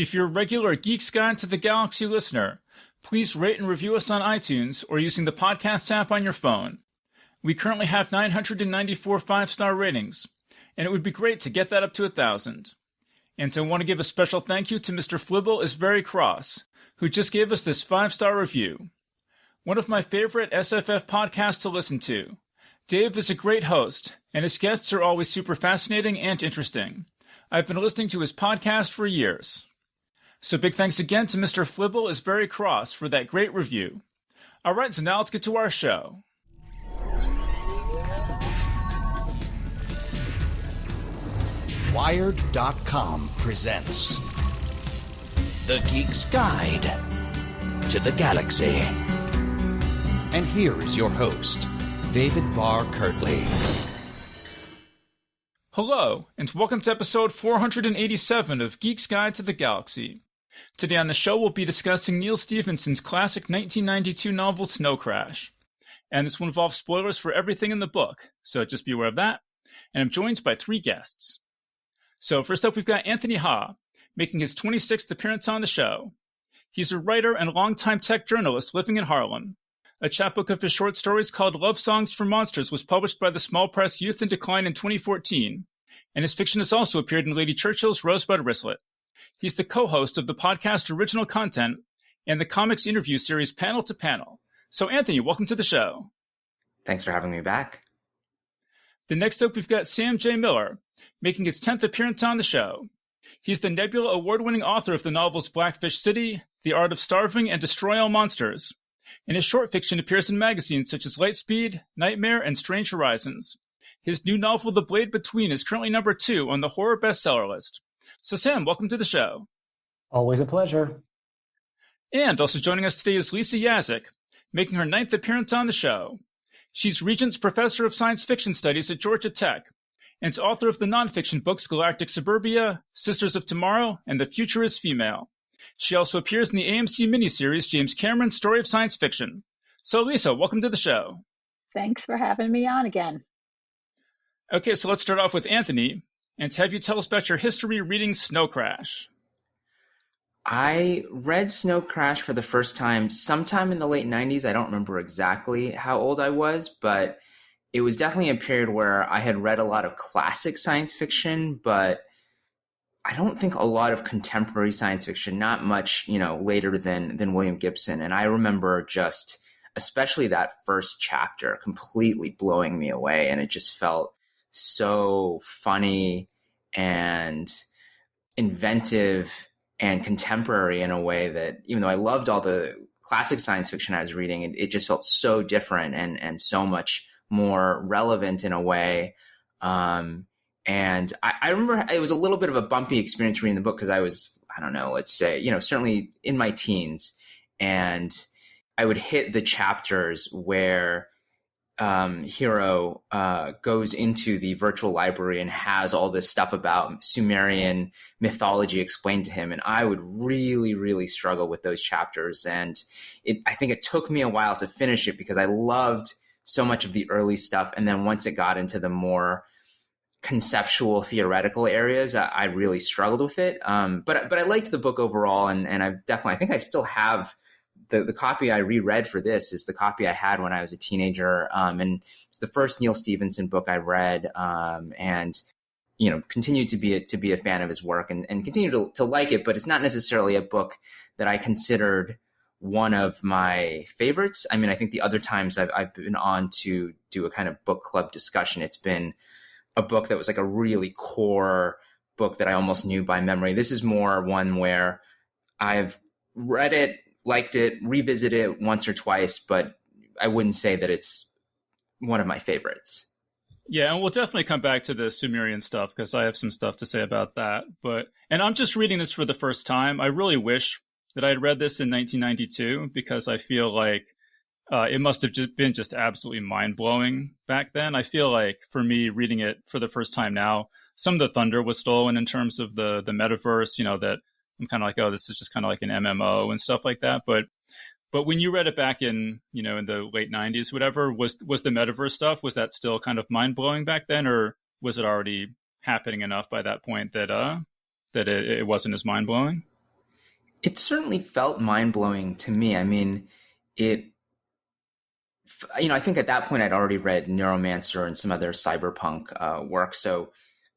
If you're a regular Geek's Guide to the Galaxy listener, please rate and review us on iTunes or using the podcast app on your phone. We currently have 994 5-star ratings, and it would be great to get that up to 1,000. And I want to give a special thank you to Mr. Flibble is Very Cross, who just gave us this 5-star review. One of my favorite SFF podcasts to listen to. Dave is a great host, and his guests are always super fascinating and interesting. I've been listening to his podcast for years. So big thanks again to Mr. Flibble is Very Cross for that great review. All right, so now let's get to our show. Wired.com presents The Geek's Guide to the Galaxy. And here is your host, David Barr Kirtley. Hello, and welcome to episode 487 of Geek's Guide to the Galaxy. Today on the show, we'll be discussing Neal Stephenson's classic 1992 novel, Snow Crash. And this will involve spoilers for everything in the book, so just be aware of that. And I'm joined by 3 guests. So first up, we've got Anthony Ha, making his 26th appearance on the show. He's a writer and longtime tech journalist living in Harlem. A chapbook of his short stories called Love Songs for Monsters was published by the small press Youth in Decline in 2014, and his fiction has also appeared in Lady Churchill's Rosebud Wristlet. He's the co-host of the podcast Original Content and the comics interview series Panel to Panel. So Anthony, welcome to the show. Thanks for having me back. The next up, we've got Sam J. Miller, making his 10th appearance on the show. He's the Nebula Award-winning author of the novels Blackfish City, The Art of Starving, and Destroy All Monsters. And his short fiction appears in magazines such as Lightspeed, Nightmare, and Strange Horizons. His new novel, The Blade Between, is currently number 2 on the horror bestseller list. So Sam, welcome to the show. Always a pleasure. And also joining us today is Lisa Yaszek, making her 9th appearance on the show. She's Regents Professor of Science Fiction Studies at Georgia Tech, and is author of the nonfiction books Galactic Suburbia, Sisters of Tomorrow, and The Future is Female. She also appears in the AMC miniseries James Cameron's Story of Science Fiction. So Lisa, welcome to the show. Thanks for having me on again. Okay, so let's start off with Anthony, and have you tell us about your history reading Snow Crash. I read Snow Crash for the first time sometime in the late 90s. I don't remember exactly how old I was, but it was definitely a period where I had read a lot of classic science fiction, but I don't think a lot of contemporary science fiction, not much, later than William Gibson. And I remember just, especially that first chapter, completely blowing me away. And it just felt so funny and inventive and contemporary in a way that, even though I loved all the classic science fiction I was reading, it just felt so different and so much more relevant in a way. And I remember it was a little bit of a bumpy experience reading the book because I was, I don't know, let's say, certainly in my teens. And I would hit the chapters where Hero goes into the virtual library and has all this stuff about Sumerian mythology explained to him. And I would really, really struggle with those chapters. And I think it took me a while to finish it because I loved so much of the early stuff. And then once it got into the more conceptual, theoretical areas, I really struggled with it. But I liked the book overall. And I think I still have the copy I reread for this is the copy I had when I was a teenager. And it's the first Neal Stephenson book I read, and continue to be a fan of his work and continue to like it. But it's not necessarily a book that I considered one of my favorites. I mean, I think the other times I've been on to do a kind of book club discussion, it's been a book that was like a really core book that I almost knew by memory. This is more one where I've read it, liked it, revisited it once or twice, but I wouldn't say that it's one of my favorites. Yeah, and we'll definitely come back to the Sumerian stuff because I have some stuff to say about that. And I'm just reading this for the first time. I really wish that I had read this in 1992 because I feel like it must have been just absolutely mind-blowing back then. I feel like for me reading it for the first time now, some of the thunder was stolen in terms of the metaverse, that I'm kind of like, oh, this is just kind of like an MMO and stuff like that. But when you read it back in, in the late 90s, whatever, was the metaverse stuff, was that still kind of mind-blowing back then, or was it already happening enough by that point that it wasn't as mind-blowing? It certainly felt mind-blowing to me. I mean, I think at that point I'd already read Neuromancer and some other cyberpunk work. So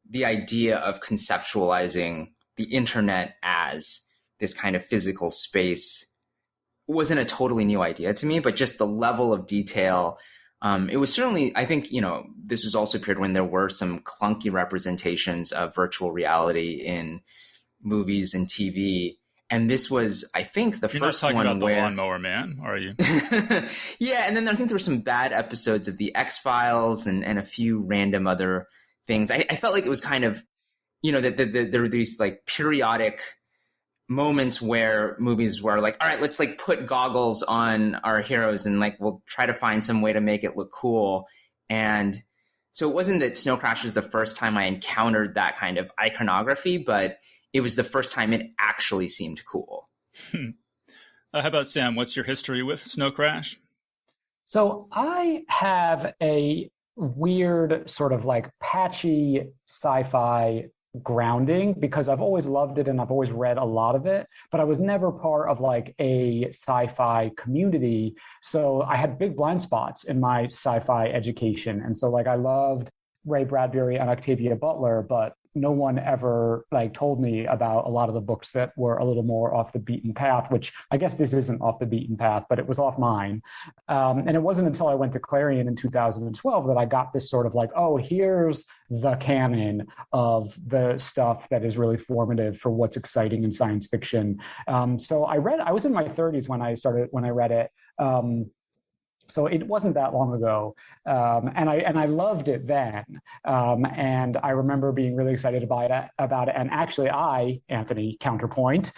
the idea of conceptualizing the internet as this kind of physical space wasn't a totally new idea to me, but just the level of detail. It was certainly, I think, this was also a period when there were some clunky representations of virtual reality in movies and TV. And this was, I think, the You're first not talking one about where... the Lawnmower Man, are you? Yeah, and then I think there were some bad episodes of the X-Files and a few random other things. I felt like it was kind of, that there were these like periodic moments where movies were like, all right, let's like put goggles on our heroes and like we'll try to find some way to make it look cool. And so it wasn't that Snow Crash was the first time I encountered that kind of iconography, but it was the first time it actually seemed cool. How about Sam? What's your history with Snow Crash? So I have a weird sort of like patchy sci-fi grounding because I've always loved it and I've always read a lot of it, but I was never part of like a sci-fi community. So I had big blind spots in my sci-fi education. And so like I loved Ray Bradbury and Octavia Butler, but no one ever like told me about a lot of the books that were a little more off the beaten path, which I guess this isn't off the beaten path, but it was off mine. And it wasn't until I went to Clarion in 2012 that I got this sort of like, oh, here's the canon of the stuff that is really formative for what's exciting in science fiction. So I was in my 30s when I read it. So it wasn't that long ago, and I loved it then. And I remember being really excited about it. And actually, Anthony, counterpoint,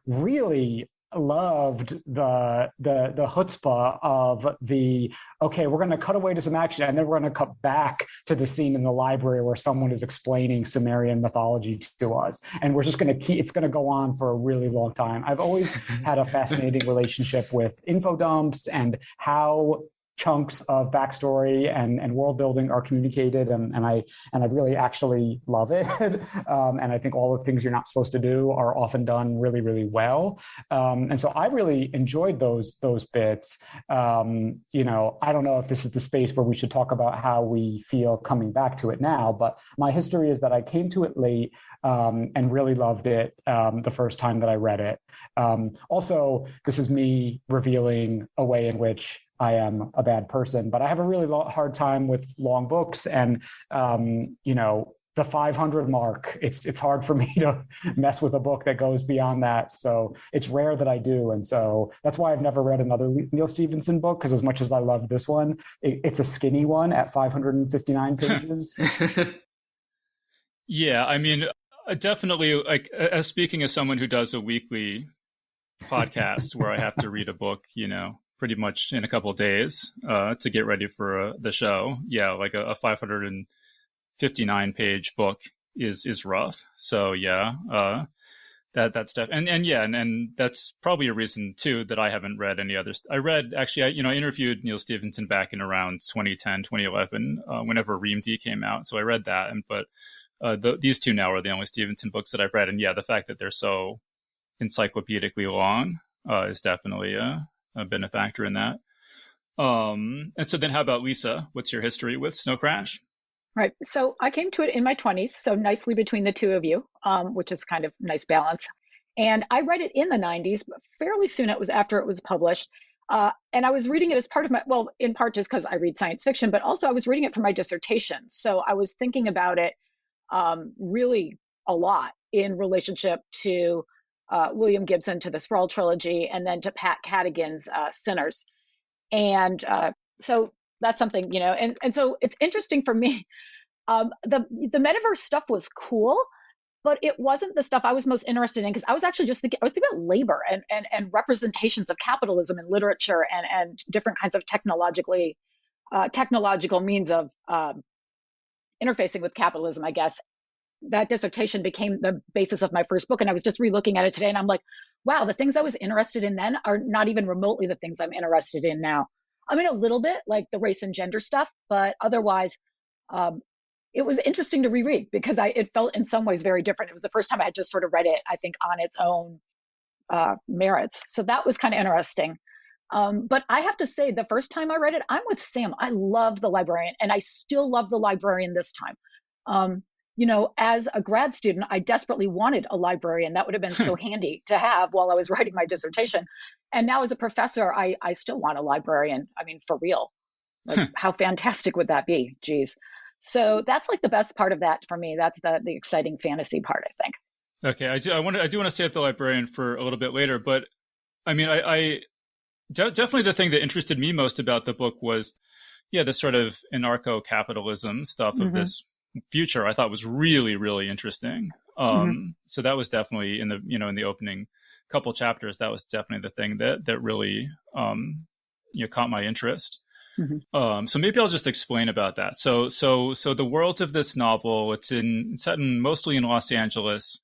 really loved the chutzpah of the, okay, we're going to cut away to some action and then we're going to cut back to the scene in the library where someone is explaining Sumerian mythology to us, and we're just going to it's going to go on for a really long time. I've always had a fascinating relationship with info dumps and how chunks of backstory and world building are communicated, and I really actually love it. And I think all the things you're not supposed to do are often done really, really well. And so I really enjoyed those bits. I don't know if this is the space where we should talk about how we feel coming back to it now, but my history is that I came to it late and really loved it the first time that I read it. Also, this is me revealing a way in which I am a bad person, but I have a really hard time with long books, and the 500 mark, it's hard for me to mess with a book that goes beyond that. So it's rare that I do, and so that's why I've never read another Neal Stephenson book, because as much as I love this one, it's a skinny one at 559 pages. Yeah, I mean, definitely. Like, speaking as someone who does a weekly podcast where I have to read a book, pretty much in a couple of days to get ready for the show. Yeah, like a 559 page book is rough. So yeah, that's stuff. And that's probably a reason too that I haven't read any others. I interviewed Neal Stephenson back in around 2010, 2011, whenever Reamd came out. So I read that, but these two now are the only Stephenson books that I've read. And yeah, the fact that they're so encyclopedically long is definitely been a factor in that. And so then how about Lisa? What's your history with Snow Crash? Right. So I came to it in my 20s, so nicely between the two of you, which is kind of nice balance. And I read it in the 90s, but fairly soon it was after it was published. And I was reading it as part of in part just because I read science fiction, but also I was reading it for my dissertation. So I was thinking about it really a lot in relationship to William Gibson, to the Sprawl trilogy, and then to Pat Cadigan's Sinners. And so that's something, and so it's interesting for me. The metaverse stuff was cool, but it wasn't the stuff I was most interested in, because I was actually I was thinking about labor and representations of capitalism in literature and different kinds of technological means of interfacing with capitalism, I guess. That dissertation became the basis of my first book. And I was just re-looking at it today, and I'm like, wow, the things I was interested in then are not even remotely the things I'm interested in now. I mean, a little bit like the race and gender stuff, but otherwise, it was interesting to reread because it felt in some ways very different. It was the first time I had just sort of read it, I think, on its own merits. So that was kind of interesting. But I have to say, the first time I read it, I'm with Sam. I loved The Librarian, and I still love The Librarian this time. As a grad student, I desperately wanted a librarian. That would have been so handy to have while I was writing my dissertation. And now as a professor, I still want a librarian. I mean, for real. Like, how fantastic would that be? Geez. So that's like the best part of that for me. That's the exciting fantasy part, I think. Okay, I do want to save The Librarian for a little bit later, but I mean, I definitely the thing that interested me most about the book was, the sort of anarcho-capitalism stuff of this future. I thought was really, really interesting. So that was definitely in the opening couple chapters. That was definitely the thing that really caught my interest. So maybe I'll just explain about that. So the world of this novel, it's set mostly in Los Angeles.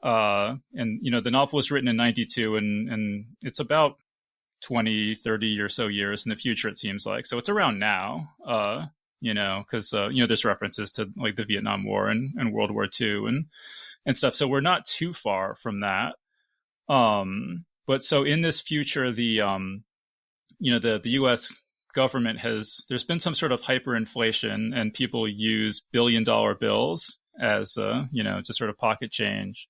And the novel was written in 92 and it's about 20, 30 or so years in the future, it seems like. So it's around now, because there's references to like the Vietnam War and World War II and stuff. So we're not too far from that. But so in this future, the U.S. government there's been some sort of hyperinflation, and people use billion-dollar bills as just sort of pocket change.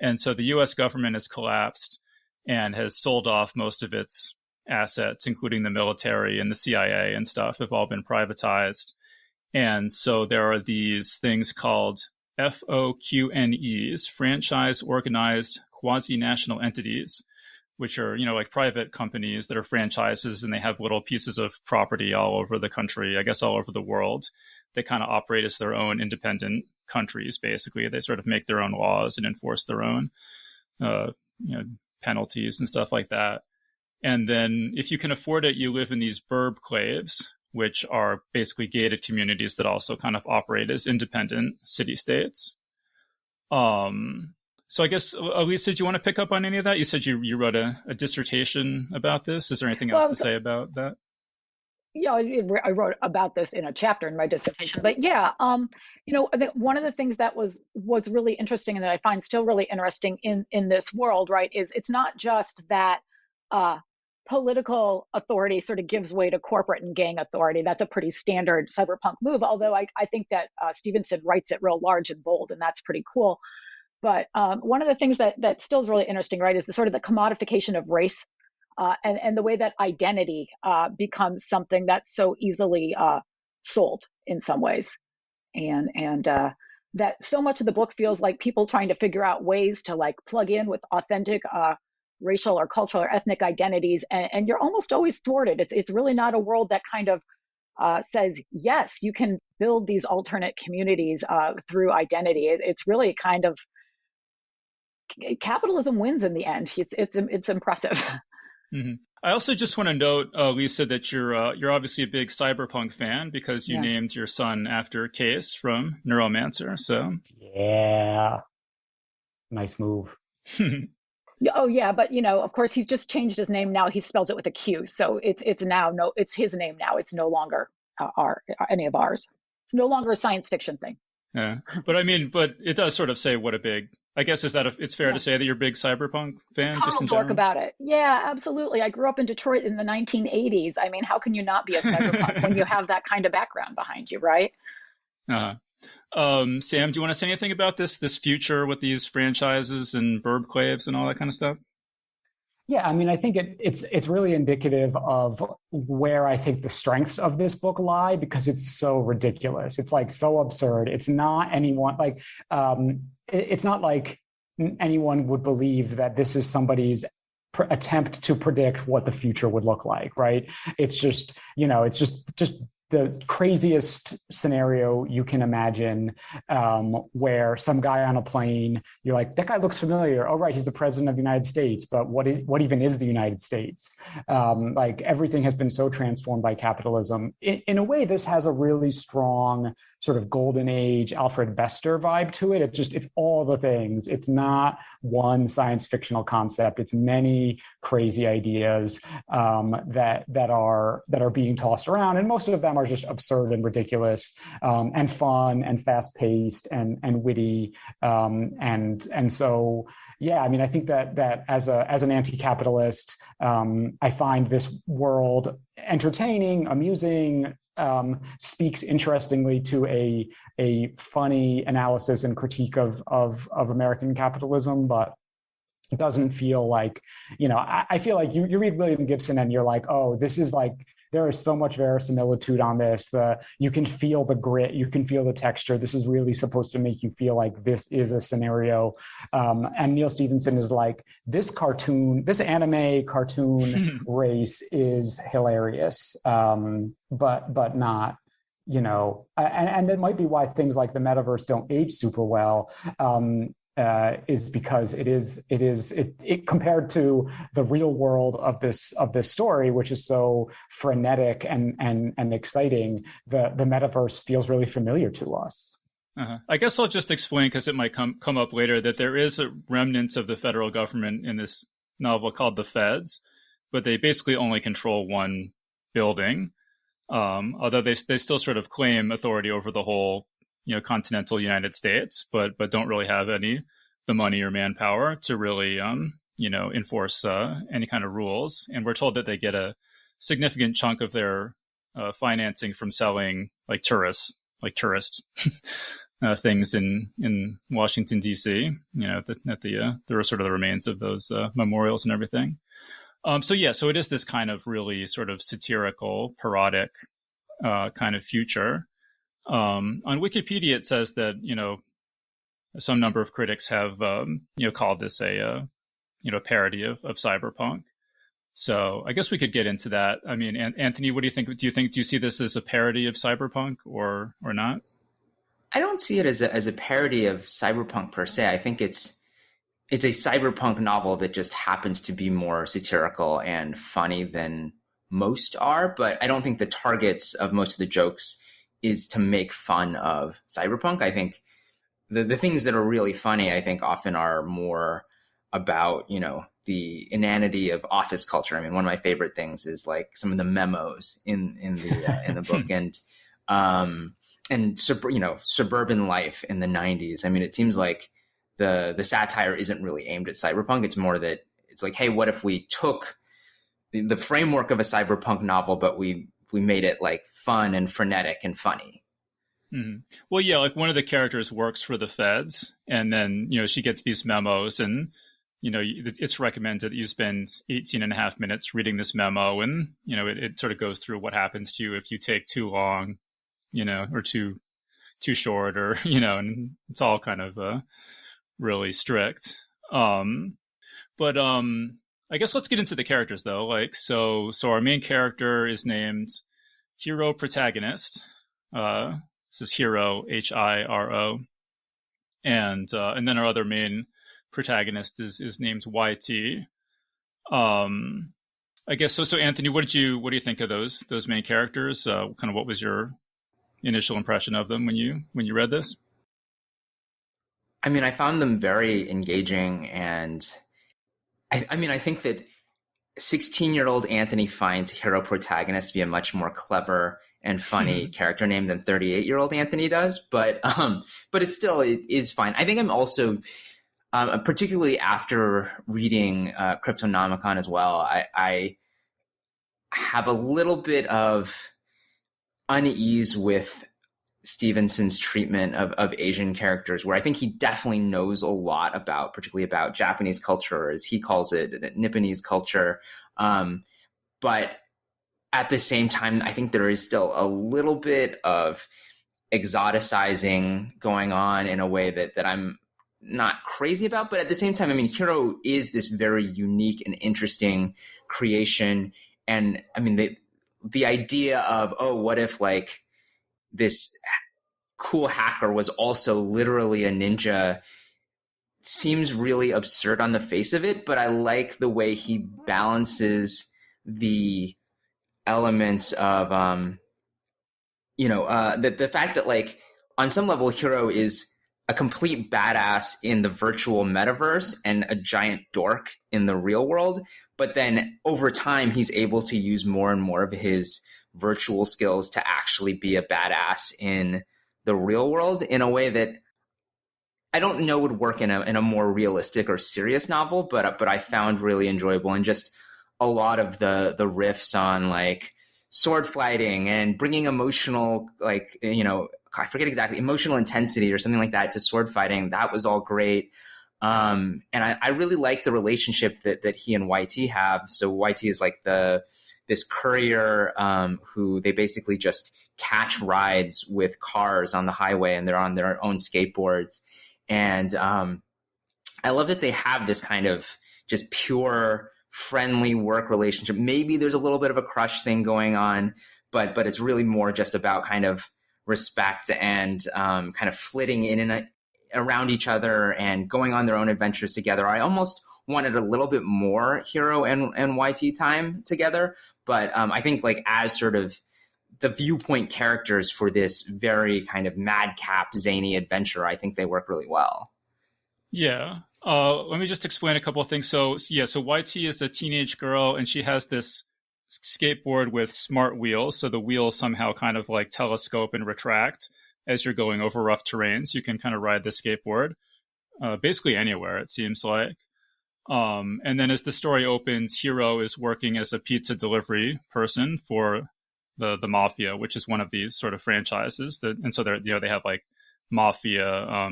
And so the U.S. government has collapsed and has sold off most of its assets, including the military and the CIA and stuff, have all been privatized. And so there are these things called FOQNEs, franchise organized quasi-national entities, which are, like private companies that are franchises, and they have little pieces of property all over the country, I guess all over the world. They kind of operate as their own independent countries, basically. They sort of make their own laws and enforce their own, penalties and stuff like that. And then if you can afford it, you live in these burbclaves, which are basically gated communities that also kind of operate as independent city-states. So I guess, Lisa, do you want to pick up on any of that? You said you wrote a dissertation about this. Is there anything else to say about that? I wrote about this in a chapter in my dissertation. But I think one of the things that was really interesting and that I find still really interesting in this world, right, is it's not just that political authority sort of gives way to corporate and gang authority. That's a pretty standard cyberpunk move, although I think that Stephenson writes it real large and bold, and that's pretty cool. But one of the things that still is really interesting, right, is the sort of the commodification of race and the way that identity becomes something that's so easily sold in some ways. And that so much of the book feels like people trying to figure out ways to like plug in with authentic racial or cultural or ethnic identities. And you're almost always thwarted. It's really not a world that kind of says, yes, you can build these alternate communities through identity. It's really kind of capitalism wins in the end. It's impressive. Mm-hmm. I also just want to note, Lisa, that you're obviously a big cyberpunk fan because you named your son after Case from Neuromancer. So nice move. Oh yeah, but of course he's just changed his name now. He spells it with a Q, so it's his name now. It's no longer any of ours. It's no longer a science fiction thing. Yeah, but it does sort of say what a big. I guess it's fair to say that you're a big cyberpunk fan. Total just in dork general? about it. Yeah, absolutely. I grew up in Detroit in the 1980s. I mean, how can you not be a cyberpunk when you have that kind of background behind you, right? Sam, do you want to say anything about this future with these franchises and burbclaves and all that kind of stuff? Yeah, I mean, I think it's really indicative of where I think the strengths of this book lie, because it's so ridiculous. It's like so absurd. It's not anyone like it's not like anyone would believe that this is somebody's attempt to predict what the future would look like, right? It's just it's just the craziest scenario you can imagine, where some guy on a plane, you're like, that guy looks familiar. Oh, right, he's the president of the United States, but what even is the United States? Like everything has been so transformed by capitalism. In a way, this has a really strong sort of golden age Alfred Bester vibe to it. It's all the things. It's not one science fictional concept. It's many crazy ideas that are being tossed around, and most of them are just absurd and ridiculous, and fun and fast paced and witty, and so yeah, I mean, I think that as an anti-capitalist, I find this world entertaining, amusing, speaks interestingly to a funny analysis and critique of American capitalism, but it doesn't feel like, I feel like you read William Gibson and you're like, oh, this is like, there is so much verisimilitude on this. You can feel the grit, you can feel the texture. This is really supposed to make you feel like this is a scenario. And Neal Stephenson is like, this anime cartoon race is hilarious, but not, and that might be why things like the metaverse don't age super well. Is because it compared to the real world of this story, which is so frenetic and exciting, the metaverse feels really familiar to us. I guess I'll just explain, because it might come up later, that there is a remnant of the federal government in this novel called the Feds, but they basically only control one building, although they still sort of claim authority over the whole continental United States, but don't really have the money or manpower to really enforce any kind of rules. And we're told that they get a significant chunk of their financing from selling tourist things in Washington D.C. At the sort of the remains of those memorials and everything. So it is this kind of really sort of satirical, parodic kind of future. On Wikipedia, it says that, some number of critics have, called this a parody of cyberpunk. So I guess we could get into that. I mean, Anthony, what do you think? Do you see this as a parody of cyberpunk or not? I don't see it as a parody of cyberpunk per se. I think it's a cyberpunk novel that just happens to be more satirical and funny than most are. But I don't think the targets of most of the jokes is to make fun of cyberpunk. I think the things that are really funny, I think, often are more about, the inanity of office culture. I mean, one of my favorite things is like some of the memos in the book and suburban life in the 90s. I mean, it seems like the satire isn't really aimed at cyberpunk. It's more that it's like, hey, what if we took the framework of a cyberpunk novel, but we made it like fun and frenetic and funny. Mm-hmm. Well, yeah, like one of the characters works for the Feds, and then, she gets these memos, and, it's recommended that you spend 18 and a half minutes reading this memo. And, it sort of goes through what happens to you if you take too long, or too short, or, and it's all kind of really strict. But I guess let's get into the characters though. So our main character is named Hero Protagonist. This is Hero, Hiro, and then our other main protagonist is named YT. I guess so. Anthony, what do you think of those main characters? Kind of what was your initial impression of them when you read this? I mean, I found them very engaging, and I think that 16-year-old Anthony finds Hero Protagonist to be a much more clever and funny character name than 38-year-old Anthony does, but it is fine. I think I'm also, particularly after reading Cryptonomicon as well, I have a little bit of unease with Stevenson's treatment of Asian characters, where I think he definitely knows a lot particularly about Japanese culture, or as he calls it, Nipponese culture. But at the same time, I think there is still a little bit of exoticizing going on in a way that I'm not crazy about. But at the same time, I mean, Hiro is this very unique and interesting creation. And I mean, the idea of, oh, what if like this cool hacker was also literally a ninja seems really absurd on the face of it. But I like the way he balances the elements of, the fact that like on some level, Hiro is a complete badass in the virtual metaverse and a giant dork in the real world. But then over time, he's able to use more and more of his virtual skills to actually be a badass in the real world in a way that I don't know would work in a more realistic or serious novel, but I found really enjoyable, and just a lot of the riffs on like sword fighting and bringing emotional, like, I forget exactly, emotional intensity or something like that to sword fighting. That was all great. And I really like the relationship that he and YT have. So YT is like this courier who they basically just catch rides with cars on the highway, and they're on their own skateboards. And I love that they have this kind of just pure friendly work relationship. Maybe there's a little bit of a crush thing going on, but it's really more just about kind of respect and kind of flitting in and around each other and going on their own adventures together. I almost wanted a little bit more Hiro and YT time together, but I think like as sort of the viewpoint characters for this very kind of madcap, zany adventure, I think they work really well. Yeah. Let me just explain a couple of things. So YT is a teenage girl, and she has this skateboard with smart wheels. So the wheels somehow kind of like telescope and retract as you're going over rough terrain. So you can kind of ride the skateboard basically anywhere, it seems like. And then as the story opens, Hiro is working as a pizza delivery person for the Mafia, which is one of these sort of franchises. And so they have like Mafia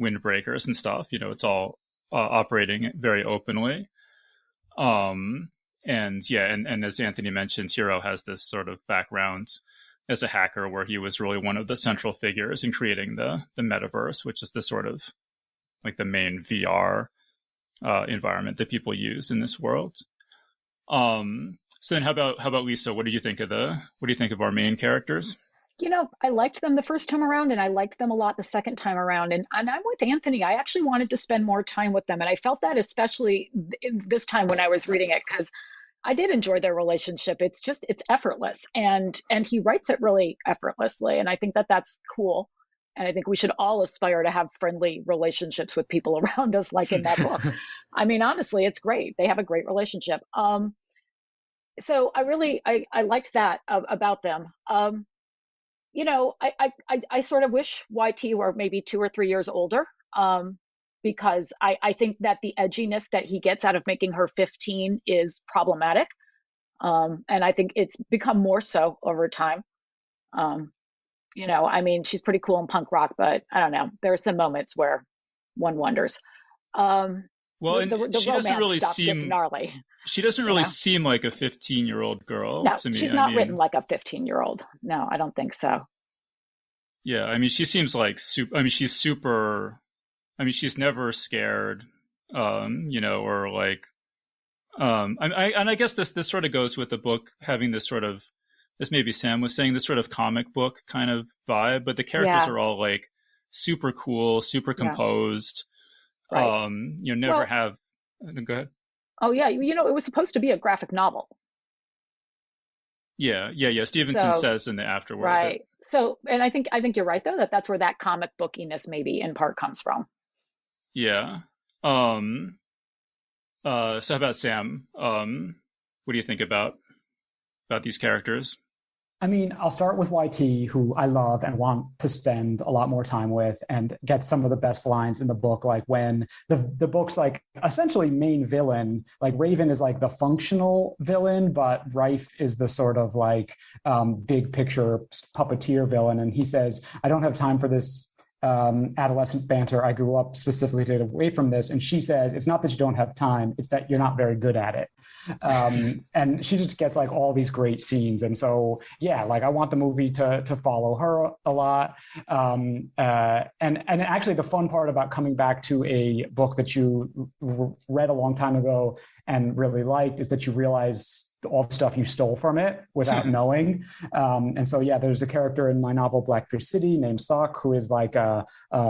windbreakers and stuff. It's all operating very openly. And as Anthony mentioned, Hiro has this sort of background as a hacker where he was really one of the central figures in creating the metaverse, which is the sort of like the main VR environment that people use in this world. So then how about Lisa? What do you think of our main characters? I liked them the first time around, and I liked them a lot the second time around. And I'm with Anthony. I actually wanted to spend more time with them. And I felt that especially this time when I was reading it, because I did enjoy their relationship. It's effortless. And he writes it really effortlessly. And I think that that's cool. And I think we should all aspire to have friendly relationships with people around us, like in that book. I mean, honestly, it's great. They have a great relationship. So I liked that about them. I sort of wish YT were maybe 2 or 3 years older, because I think that the edginess that he gets out of making her 15 is problematic. And I think it's become more so over time. I mean, she's pretty cool in punk rock, but I don't know. There are some moments where one wonders. Well, and the she doesn't really stuff gets gnarly. She doesn't really seem like a 15-year-old girl to me. She's not written like a 15-year-old. No, I don't think so. Yeah, I mean, she seems like she's super. I mean, she's never scared, or like, I guess this sort of goes with the book having this sort of, this maybe Sam was saying, this sort of comic book kind of vibe, but the characters are all like super cool, super composed. Right. Never have. Go ahead. Oh yeah, it was supposed to be a graphic novel. Yeah. Stevenson says in the afterword. Right. So, and I think you're right though, that's where that comic bookiness maybe in part comes from. Yeah. So how about Sam? What do you think about these characters? I mean, I'll start with YT, who I love and want to spend a lot more time with, and get some of the best lines in the book. Like when the book's like essentially main villain, like Raven is like the functional villain, but Rife is the sort of like big picture puppeteer villain. And he says, I don't have time for this adolescent banter. I grew up specifically to get away from this. And she says, it's not that you don't have time, it's that you're not very good at it. And she just gets like all these great scenes. And so, yeah, like I want the movie to follow her a lot. And actually the fun part about coming back to a book that you read a long time ago and really liked is that you realize all the stuff you stole from it without knowing. And so, yeah, there's a character in my novel, Blackfish City, named Sock, who is like a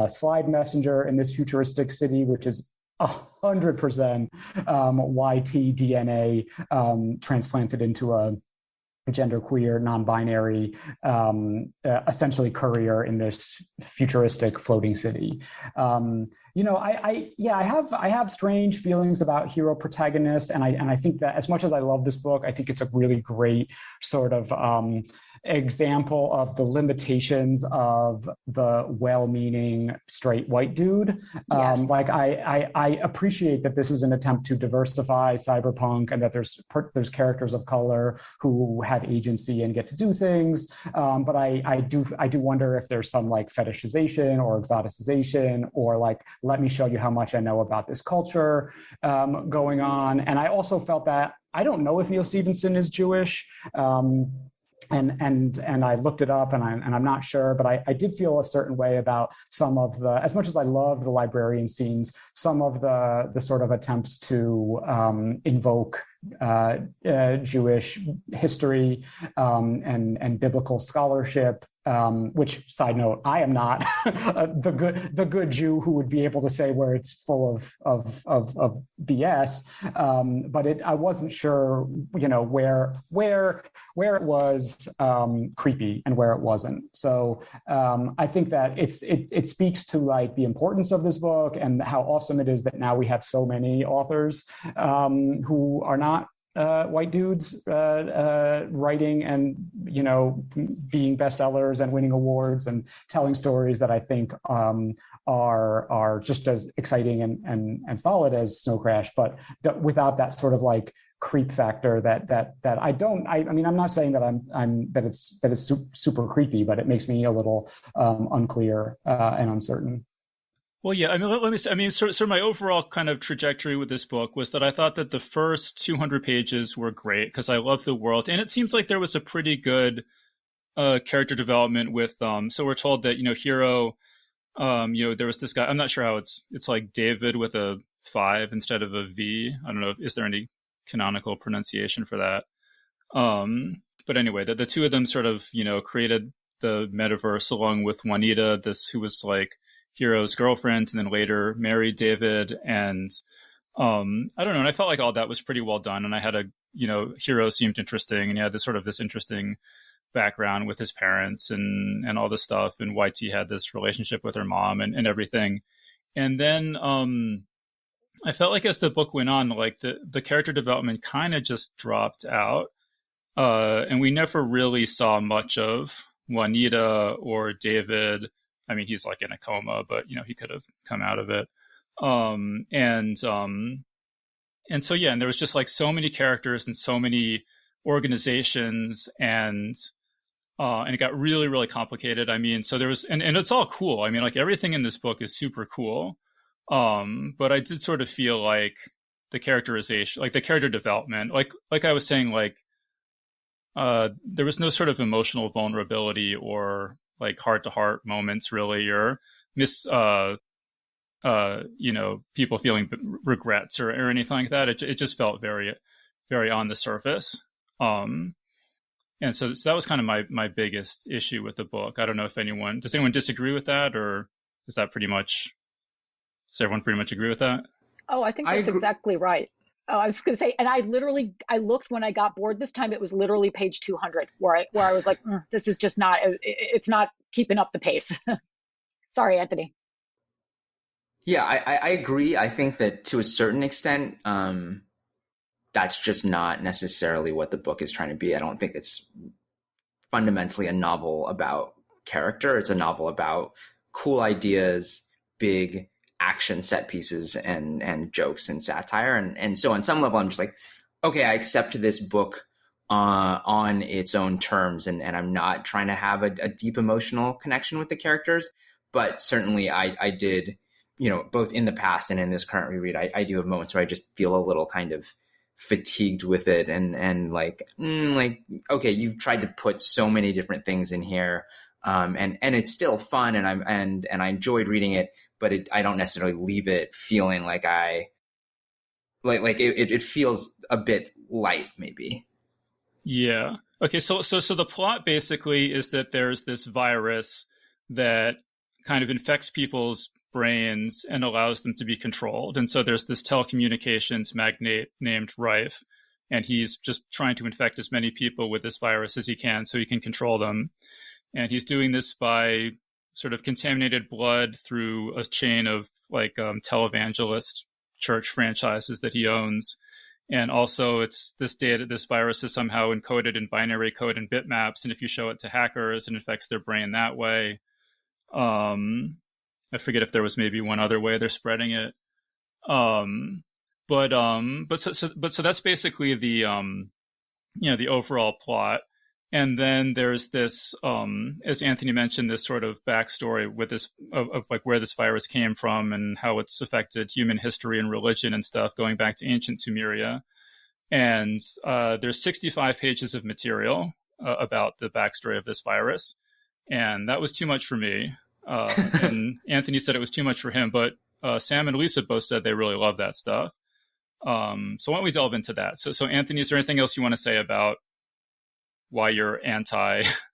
slide messenger in this futuristic city, which is 100% YT DNA transplanted into a genderqueer, non-binary, essentially courier in this futuristic floating city. I have strange feelings about hero protagonist, and I think that as much as I love this book, I think it's a really great sort of example of the limitations of the well-meaning straight white dude. Yes. Like I appreciate that this is an attempt to diversify cyberpunk and that there's characters of color who have agency and get to do things. But I do wonder if there's some like fetishization or exoticization or like, let me show you how much I know about this culture going on. And I also felt that I don't know if Neal Stephenson is Jewish. And I looked it up and I'm not sure, but I did feel a certain way about some of the, as much as I love the librarian scenes, some of the sort of attempts to invoke Jewish history and biblical scholarship. Which, side note, I am not the good Jew who would be able to say where it's full of BS. But I wasn't sure, where it was creepy and where it wasn't. So I think that it speaks to like the importance of this book and how awesome it is that now we have so many authors who are not white dudes writing and being bestsellers and winning awards and telling stories that I think are just as exciting and solid as Snow Crash, but without that sort of like creep factor that I mean, I'm not saying that it's super creepy, but it makes me a little unclear and uncertain. Well, yeah, I mean, let me say, I mean, so my overall kind of trajectory with this book was that I thought that the first 200 pages were great because I love the world. And it seems like there was a pretty good character development with, so we're told that, Hero, there was this guy, I'm not sure how it's like David with a 5 instead of a V. I don't know, is there any canonical pronunciation for that? But anyway, the two of them sort of, created the metaverse along with Juanita, who was like Hero's girlfriend, and then later married David. And I don't know. And I felt like all that was pretty well done. And I had Hero seemed interesting, and he had this interesting background with his parents and all this stuff. And YT had this relationship with her mom and everything. And then I felt like as the book went on, like the character development kind of just dropped out. And we never really saw much of Juanita or David. I mean, he's like in a coma, but he could have come out of it. And so, yeah, and there was just like so many characters and so many organizations, and it got really, really complicated. I mean, so there was, and it's all cool. I mean, like everything in this book is super cool. But I did sort of feel like the characterization, like the character development, like I was saying, like there was no sort of emotional vulnerability or like heart-to-heart moments really, or people feeling regrets or anything like that. It just felt very, very on the surface. And so that was kind of my biggest issue with the book. I don't know if does anyone disagree with that, or does everyone pretty much agree with that? Oh, I think that's exactly right. Oh, I was just going to say, and I looked when I got bored this time. It was literally page 200 where I was like, this is just not, it's not keeping up the pace. Sorry, Anthony. Yeah, I agree. I think that to a certain extent, that's just not necessarily what the book is trying to be. I don't think it's fundamentally a novel about character. It's a novel about cool ideas, big action set pieces and jokes and satire. And so on some level, I'm just like, okay, I accept this book on its own terms. And I'm not trying to have a deep emotional connection with the characters. But certainly I did, both in the past and in this current reread, I do have moments where I just feel a little kind of fatigued with it. And like, okay, you've tried to put so many different things in here. And it's still fun. And I enjoyed reading it, but I don't necessarily leave it feeling like it feels a bit light, maybe. Yeah. Okay. So the plot basically is that there's this virus that kind of infects people's brains and allows them to be controlled. And so there's this telecommunications magnate named Rife, and he's just trying to infect as many people with this virus as he can so he can control them. And he's doing this by sort of contaminated blood through a chain of like televangelist church franchises that he owns. And also it's this data, this virus is somehow encoded in binary code and bitmaps. And if you show it to hackers, it infects their brain that way. I forget if there was maybe one other way they're spreading it. But so that's basically the the overall plot. And then there's this, as Anthony mentioned, this sort of backstory with this of like where this virus came from and how it's affected human history and religion and stuff, going back to ancient Sumeria. And there's 65 pages of material about the backstory of this virus, and that was too much for me. And Anthony said it was too much for him, but Sam and Lisa both said they really love that stuff. So why don't we delve into that? So Anthony, is there anything else you want to say about why you're anti-virus,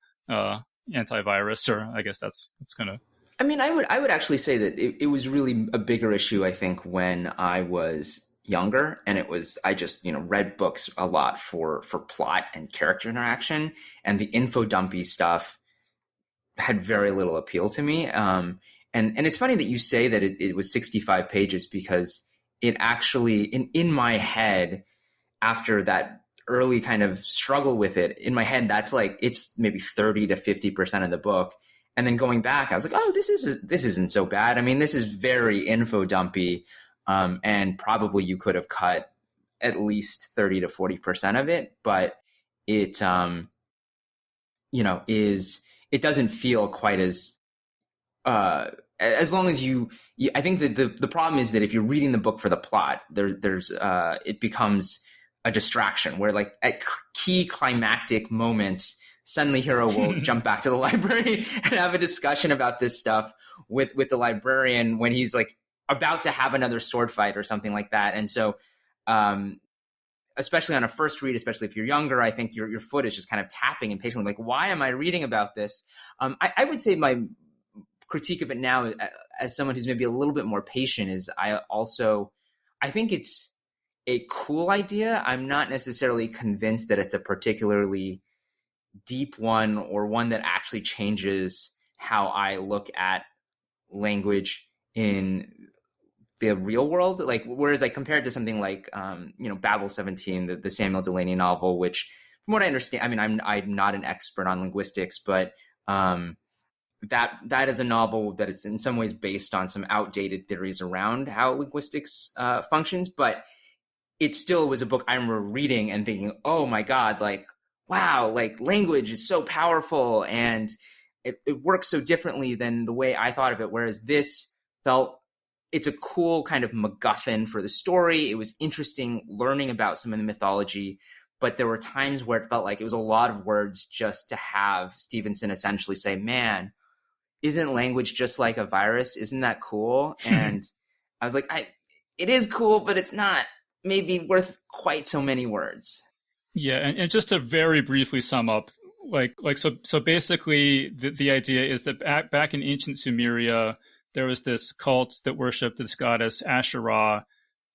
or I guess that's kind of. I mean, I would actually say that it was really a bigger issue, I think, when I was younger, and I just read books a lot for plot and character interaction, and the info dumpy stuff had very little appeal to me. And it's funny that you say that it was 65 pages, because it actually in my head, after that early kind of struggle with it, in my head, that's like, it's maybe 30 to 50% of the book. And then going back, I was like, oh, this isn't so bad. I mean, this is very info dumpy. And probably you could have cut at least 30 to 40% of it, but it, it doesn't feel quite as long as I think that the problem is that if you're reading the book for the plot, there's it becomes a distraction where, like, at key climactic moments, suddenly hero will jump back to the library and have a discussion about this stuff with the librarian when he's like about to have another sword fight or something like that. And so, especially on a first read, especially if you're younger, I think your foot is just kind of tapping impatiently, like, why am I reading about this? I would say my critique of it now, as someone who's maybe a little bit more patient, is I think it's a cool idea. I'm not necessarily convinced that it's a particularly deep one, or one that actually changes how I look at language in the real world. Like, whereas I compare it to something like, Babel 17, the Samuel Delany novel, which, from what I understand, I mean, I'm not an expert on linguistics, but that is a novel that it's in some ways based on some outdated theories around how linguistics functions, but it still was a book I remember reading and thinking, oh my God, like, wow, like, language is so powerful, and it works so differently than the way I thought of it. Whereas this it's a cool kind of MacGuffin for the story. It was interesting learning about some of the mythology, but there were times where it felt like it was a lot of words just to have Stevenson essentially say, man, isn't language just like a virus? Isn't that cool? And I was like, it is cool, but it's not maybe worth quite so many words. Yeah, and just to very briefly sum up, so basically the idea is that back in ancient Sumeria, there was this cult that worshipped this goddess Asherah,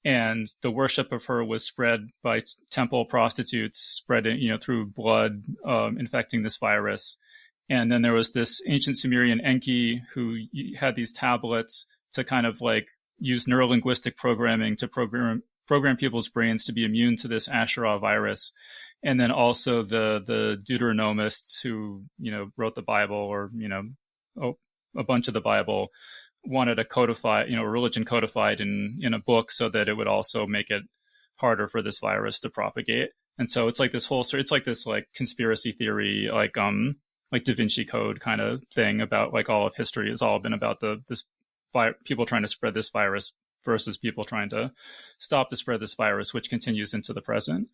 and the worship of her was spread by temple prostitutes, spreading through blood, infecting this virus. And then there was this ancient Sumerian Enki who had these tablets to kind of like use neurolinguistic programming to program people's brains to be immune to this Asherah virus. And then also the Deuteronomists who, wrote the Bible, or, a bunch of the Bible, wanted a religion codified in a book so that it would also make it harder for this virus to propagate. And so it's like this conspiracy theory, like Da Vinci Code kind of thing about, like, all of history has all been about people trying to spread this virus versus people trying to stop the spread of this virus, which continues into the present.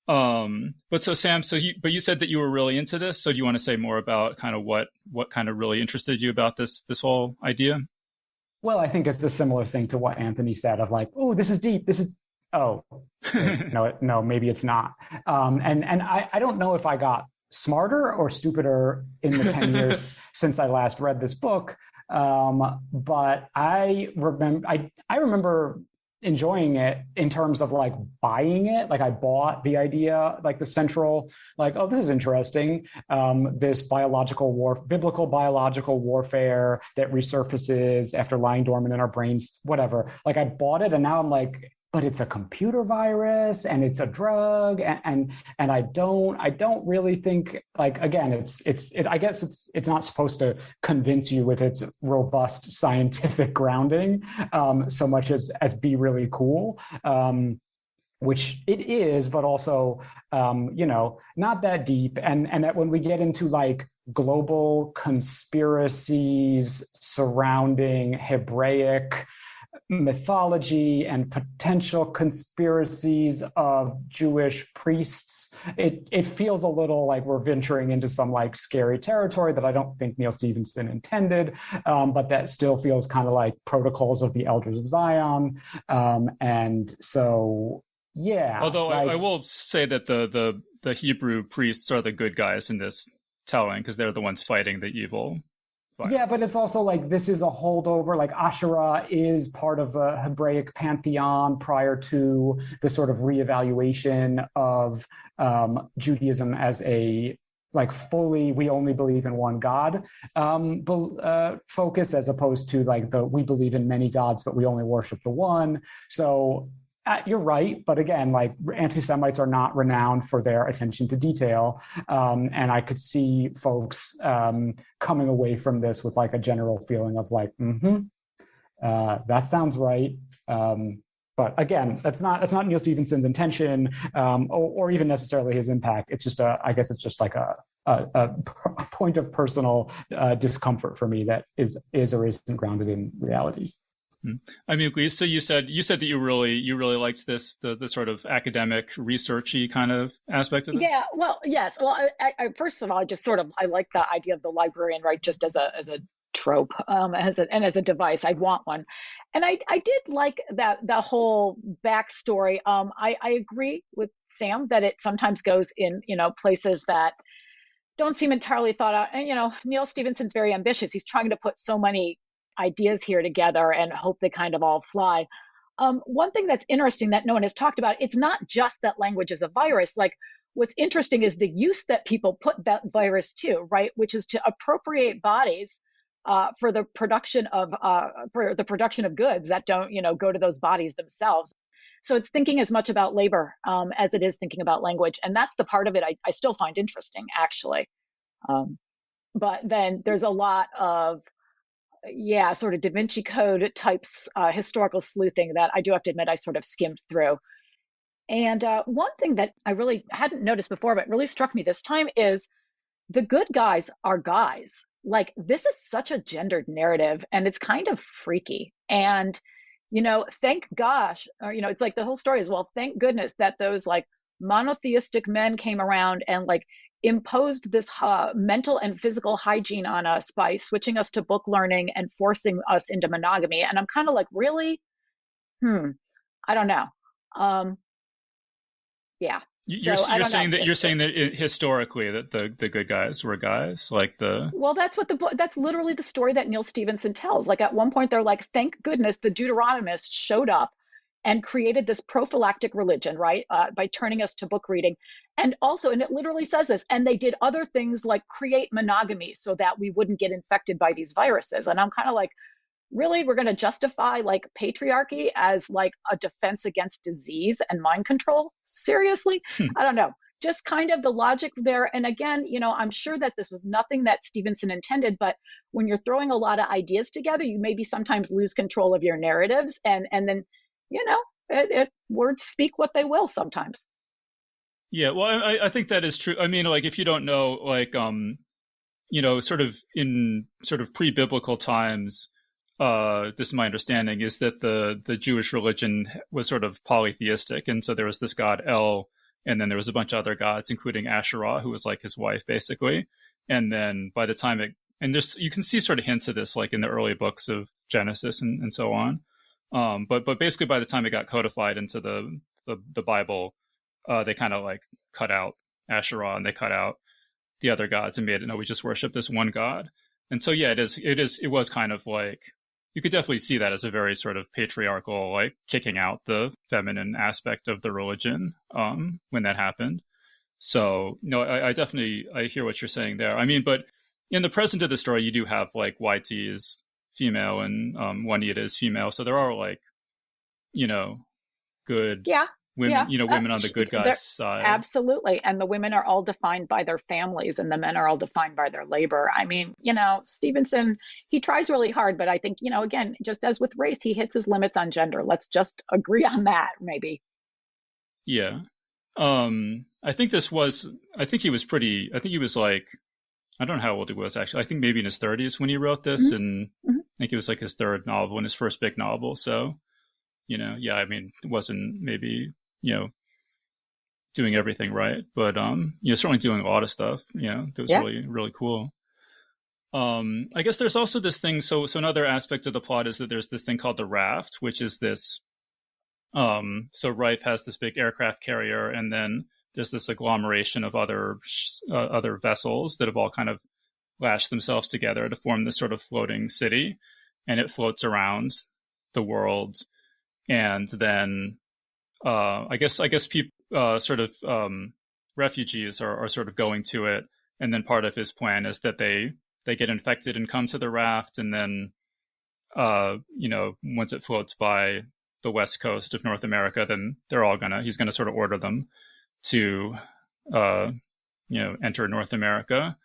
But so Sam, you said that you were really into this. So do you want to say more about kind of what kind of really interested you about this whole idea? Well, I think it's a similar thing to what Anthony said of like, oh, this is deep. No, maybe it's not. And I don't know if I got smarter or stupider in the 10 years since I last read this book. But I remember enjoying it in terms of like buying it. Like, I bought the idea, like the central, like, oh, this is interesting. This biblical biological warfare that resurfaces after lying dormant in our brains, whatever. Like, I bought it, and now I'm like, but it's a computer virus and it's a drug, and I don't really think, like, again, I guess it's not supposed to convince you with its robust scientific grounding, so much as be really cool, which it is, but also not that deep, and that when we get into like global conspiracies surrounding Hebraic mythology and potential conspiracies of Jewish priests, it feels a little like we're venturing into some like scary territory that I don't think Neal Stephenson intended, but that still feels kind of like Protocols of the Elders of Zion, and so yeah. Although I will say that the Hebrew priests are the good guys in this telling, because they're the ones fighting the evil virus. Yeah, but it's also like this is a holdover. Like Asherah is part of the Hebraic pantheon prior to the sort of reevaluation of Judaism as a like fully we only believe in one God focus, as opposed to like we believe in many gods but we only worship the one. So you're right, but again, like anti-Semites are not renowned for their attention to detail, and I could see folks coming away from this with like a general feeling of like, that sounds right. But again, that's not Neal Stephenson's intention, or even necessarily his impact. It's just I guess it's just like a point of personal discomfort for me that is or isn't grounded in reality. I mean, Lisa, you said that you really liked this, the sort of academic, researchy kind of aspect of this. Yeah, well, yes. Well, I first of all, I like the idea of the librarian, right? Just as a trope, as a device. I'd want one, and I did like that the whole backstory. I agree with Sam that it sometimes goes in places that don't seem entirely thought out. And Neal Stephenson's very ambitious. He's trying to put so many ideas here together and hope they kind of all fly. One thing that's interesting that no one has talked about, it's not just that language is a virus. Like what's interesting is the use that people put that virus to, right? Which is to appropriate bodies for the production of goods that don't, go to those bodies themselves. So it's thinking as much about labor as it is thinking about language. And that's the part of it I still find interesting, actually. But then there's a lot of sort of Da Vinci Code types historical sleuthing that I do have to admit I sort of skimmed through. And one thing that I really hadn't noticed before, but really struck me this time is the good guys are guys. Like this is such a gendered narrative and it's kind of freaky. And, thank gosh, or, it's like the whole story is, well, thank goodness that those like monotheistic men came around and like imposed this mental and physical hygiene on us by switching us to book learning and forcing us into monogamy. And I'm kind of like, really? I don't know. Yeah. You're saying that historically that the good guys were guys, like the. Well, that's literally the story that Neal Stephenson tells. Like at one point they're like, thank goodness the Deuteronomists showed up and created this prophylactic religion, right? By turning us to book reading. And it literally says this, and they did other things like create monogamy so that we wouldn't get infected by these viruses. And I'm kind of like, really, we're going to justify like patriarchy as like a defense against disease and mind control? Seriously? I don't know. Just kind of the logic there. And again, I'm sure that this was nothing that Stevenson intended, but when you're throwing a lot of ideas together, you maybe sometimes lose control of your narratives. And then, words speak what they will sometimes. Yeah, well, I think that is true. I mean, like if you don't know, like, sort of in sort of pre-biblical times, this is my understanding, is that the Jewish religion was sort of polytheistic. And so there was this god El, and then there was a bunch of other gods, including Asherah, who was like his wife, basically. And then by the time you can see sort of hints of this, like in the early books of Genesis and so on. But basically by the time it got codified into the Bible, they kind of like cut out Asherah and they cut out the other gods and made it, no, we just worship this one God. And so, yeah, it was kind of like, you could definitely see that as a very sort of patriarchal, like kicking out the feminine aspect of the religion when that happened. So, no, I definitely hear what you're saying there. I mean, but in the present of the story, you do have like YT is female and Juanita is female. So there are like, good Yeah. women, Yeah. women on the good guys' side. Absolutely. And the women are all defined by their families and the men are all defined by their labor. I mean, Stevenson, he tries really hard, but I think, again, just as with race, he hits his limits on gender. Let's just agree on that, maybe. Yeah. I think he was like, I don't know how old he was actually. I think maybe in his 30s when he wrote this. And I think it was like his third novel and his first big novel. So, I mean, it wasn't maybe, doing everything right, but, certainly doing a lot of stuff, that was really, really cool. I guess there's also this thing. So another aspect of the plot is that there's this thing called the Raft, which is this, so Rife has this big aircraft carrier, and then there's this agglomeration of other vessels that have all kind of lashed themselves together to form this sort of floating city, and it floats around the world. And then, I guess people, refugees are sort of going to it, and then part of his plan is that they get infected and come to the Raft, and then, once it floats by the west coast of North America, then he's gonna sort of order them to, enter North America.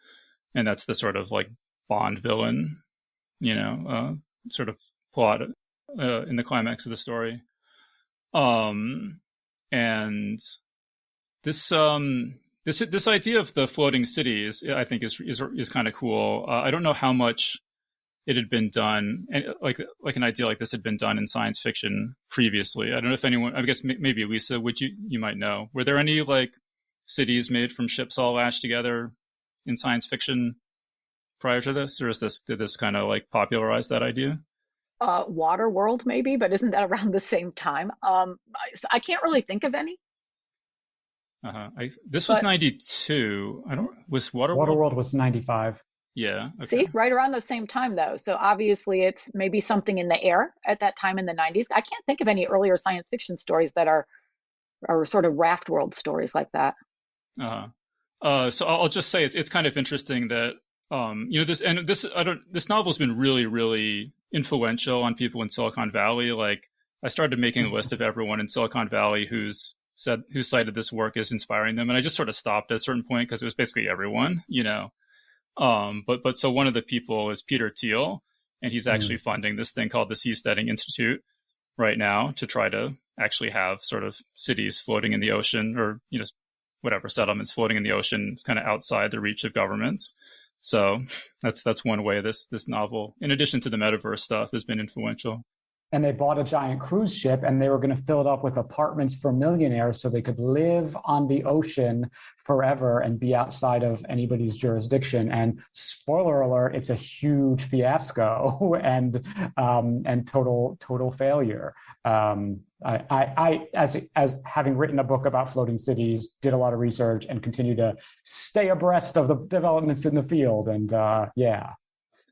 And that's the sort of like Bond villain, sort of plot in the climax of the story. And this idea of the floating city I think is kind of cool. I don't know how much it had been done, and like an idea like this had been done in science fiction previously. I don't know if anyone, I guess maybe Lisa, you might know, were there any like cities made from ships all lashed together in science fiction prior to this, or did this kind of like popularize that idea? Water World maybe, but isn't that around the same time? I can't really think of any. This was 92. Was Waterworld was 95. Yeah. Okay. See, right around the same time though. So obviously it's maybe something in the air at that time in the 90s. I can't think of any earlier science fiction stories that are sort of Raft World stories like that. So I'll just say it's kind of interesting that this novel's been really, really influential on people in Silicon Valley. Like, I started making a list of everyone in Silicon Valley who cited this work as inspiring them, and I just sort of stopped at a certain point because it was basically everyone, But so one of the people is Peter Thiel, and he's actually funding this thing called the Seasteading Institute right now to try to actually have sort of cities floating in the ocean, or whatever, settlements floating in the ocean, kind of outside the reach of governments. So that's one way this novel, in addition to the metaverse stuff, has been influential. And they bought a giant cruise ship, and they were going to fill it up with apartments for millionaires so they could live on the ocean forever and be outside of anybody's jurisdiction. And spoiler alert, it's a huge fiasco and total failure. I as having written a book about floating cities, did a lot of research and continue to stay abreast of the developments in the field. And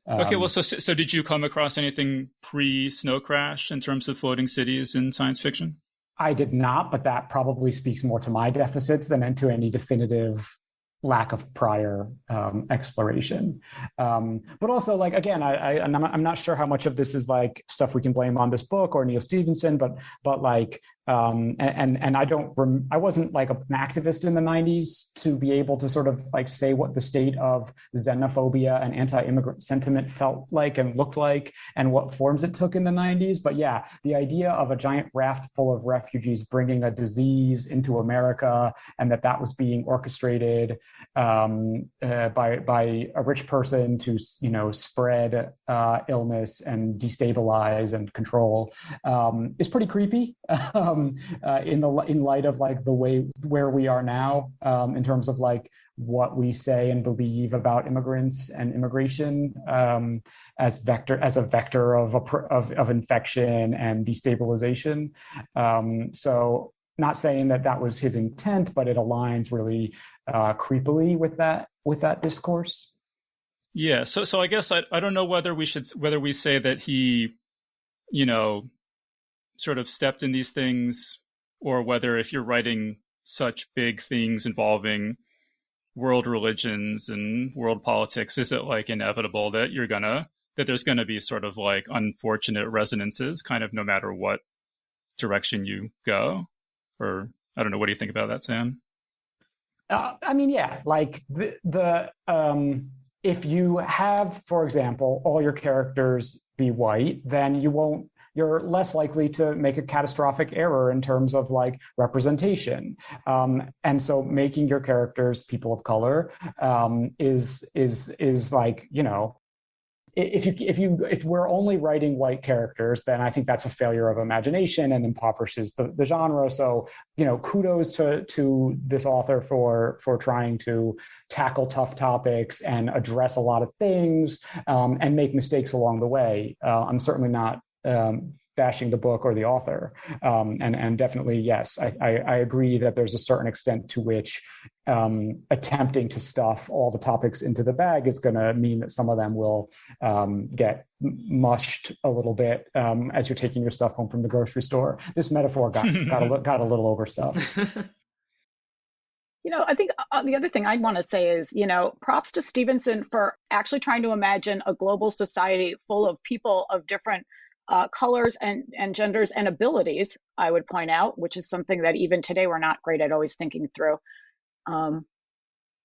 Okay, well, so did you come across anything pre-Snow Crash in terms of floating cities in science fiction? I did not, but that probably speaks more to my deficits than to any definitive lack of prior exploration. But also, like, again, I'm not sure how much of this is like stuff we can blame on this book or Neal Stephenson, but like, and I wasn't like an activist in the 90s to be able to sort of like say what the state of xenophobia and anti-immigrant sentiment felt like and looked like and what forms it took in the 90s. But yeah, the idea of a giant raft full of refugees bringing a disease into America, and that was being orchestrated by a rich person to spread illness and destabilize and control is pretty creepy. In light of like the way where we are now, in terms of like what we say and believe about immigrants and immigration as a vector of infection and destabilization. So not saying that was his intent, but it aligns really creepily with that discourse. Yeah. So I guess I don't know whether we say that he, sort of stepped in these things, or whether if you're writing such big things involving world religions and world politics, is it like inevitable that there's gonna be sort of like unfortunate resonances kind of no matter what direction you go. Or I don't know, what do you think about that, Sam? I mean, yeah, like if you have, for example, all your characters be white, then you're less likely to make a catastrophic error in terms of like representation. And so making your characters people of color is like, you know, if we're only writing white characters, then I think that's a failure of imagination and impoverishes the genre. So, you know, kudos to this author for trying to tackle tough topics and address a lot of things and make mistakes along the way. I'm certainly not bashing the book or the author, and definitely yes, I agree that there's a certain extent to which attempting to stuff all the topics into the bag is going to mean that some of them will get mushed a little bit as you're taking your stuff home from the grocery store. This metaphor got a little overstuffed. You know, I think the other thing I'd want to say is, you know, props to Stephenson for actually trying to imagine a global society full of people of different colors and genders and abilities, I would point out, which is something that even today we're not great at always thinking through. And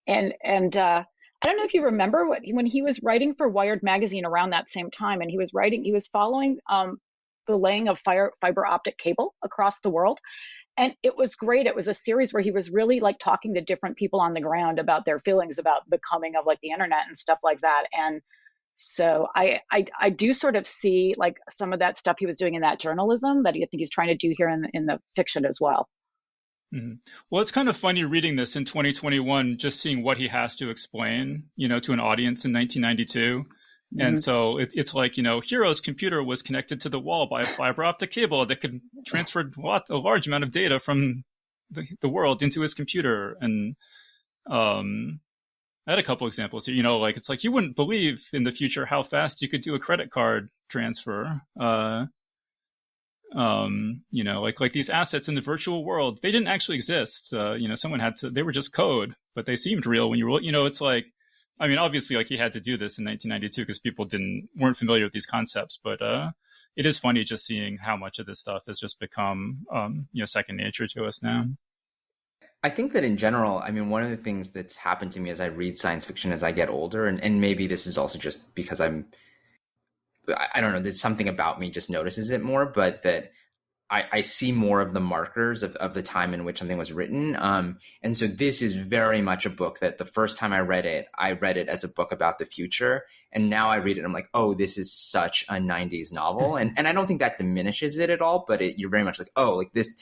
I don't know if you remember when he was writing for Wired magazine around that same time, and he was following the laying of fiber optic cable across the world. And it was great. It was a series where he was really like talking to different people on the ground about their feelings about the coming of like the internet and stuff like that. And so I do sort of see like some of that stuff he was doing in that journalism that I think he's trying to do here in the fiction as well. Mm-hmm. Well, it's kind of funny reading this in 2021, just seeing what he has to explain, you know, to an audience in 1992. Mm-hmm. And so it's like, you know, Hero's computer was connected to the wall by a fiber optic cable that could transfer a large amount of data from the world into his computer. And I had a couple examples here, you know, like it's like you wouldn't believe in the future how fast you could do a credit card transfer. You know, like these assets in the virtual world, they didn't actually exist. You know, someone had to, they were just code, but they seemed real when you were, you know, it's like, I mean, obviously like he had to do this in 1992 because people weren't familiar with these concepts, but it is funny just seeing how much of this stuff has just become, you know, second nature to us now. I think that in general, I mean, one of the things that's happened to me as I read science fiction as I get older, and maybe this is also just because I don't know, there's something about me just notices it more, but that I see more of the markers of the time in which something was written. And so this is very much a book that the first time I read it as a book about the future. And now I read it, I'm like, oh, this is such a 90s novel. And I don't think that diminishes it at all, but you're very much like, oh, like this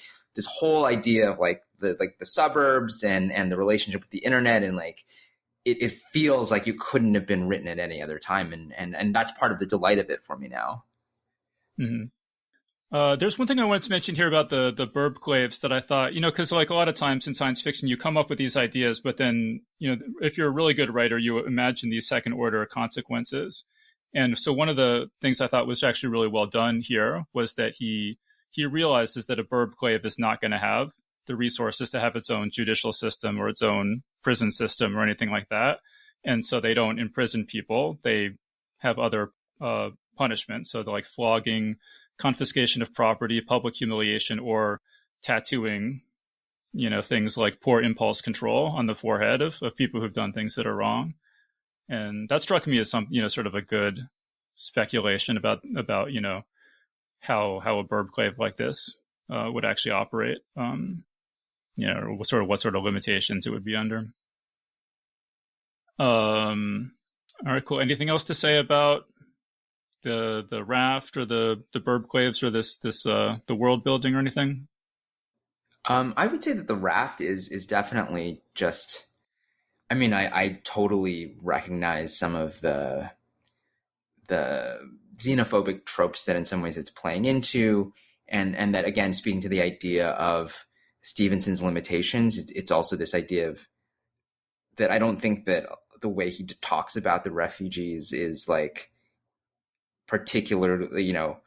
whole idea of like the suburbs and the relationship with the internet, and like it feels like you couldn't have been written at any other time, and that's part of the delight of it for me now. Mm-hmm. There's one thing I wanted to mention here about the burbclaves that I thought, you know, because like a lot of times in science fiction you come up with these ideas, but then, you know, if you're a really good writer, you imagine these second order consequences. And so one of the things I thought was actually really well done here was that he realizes that a burbclave is not going to have the resources to have its own judicial system or its own prison system or anything like that. And so they don't imprison people. They have other punishments. So they're like flogging, confiscation of property, public humiliation, or tattooing, you know, things like poor impulse control on the forehead of people who've done things that are wrong. And that struck me as some, you know, sort of a good speculation about, you know, how a burbclave like this would actually operate, you know, what sort of limitations it would be under. All right, cool. Anything else to say about the raft or the burbclaves or this the world building or anything? I would say that the raft is definitely just, I mean, I totally recognize some of the xenophobic tropes that in some ways it's playing into, and that, again, speaking to the idea of Stevenson's limitations, it's also this idea of that I don't think that the way he talks about the refugees is like particularly, you know,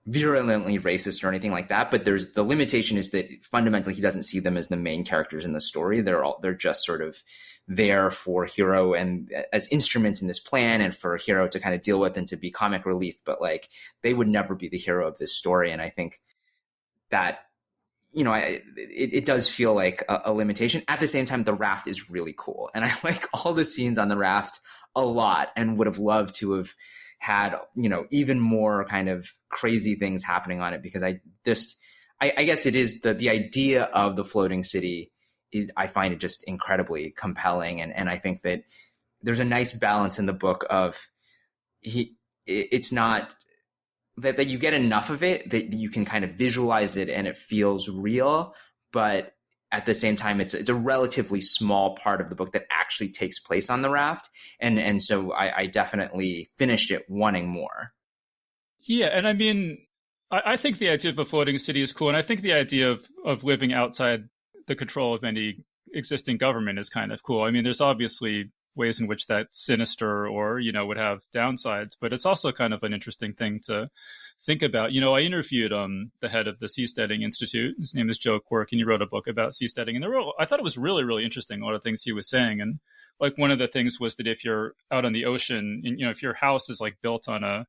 virulently racist or anything like that, but there's the limitation is that fundamentally he doesn't see them as the main characters in the story. They're just sort of there for Hero and as instruments in this plan, and for Hero to kind of deal with and to be comic relief, but like they would never be the hero of this story. And I think that, it does feel like a limitation. At the same time, the raft is really cool. And I like all the scenes on the raft a lot and would have loved to have had, even more kind of crazy things happening on it, because I guess it is the idea of the floating city I find it just incredibly compelling. And I think that there's a nice balance in the book of it's not that you get enough of it that you can kind of visualize it and it feels real, but at the same time, it's a relatively small part of the book that actually takes place on the raft. And so I definitely finished it wanting more. Yeah. And I mean, I think the idea of a floating city is cool. And I think the idea of living outside the control of any existing government is kind of cool. I mean, there's obviously ways in which that's sinister or, would have downsides, but it's also kind of an interesting thing to think about. I interviewed the head of the Seasteading Institute. His name is Joe Quirk, and he wrote a book about seasteading. And I thought it was really, really interesting, a lot of things he was saying. And like one of the things was that if you're out on the ocean, and, if your house is like built on a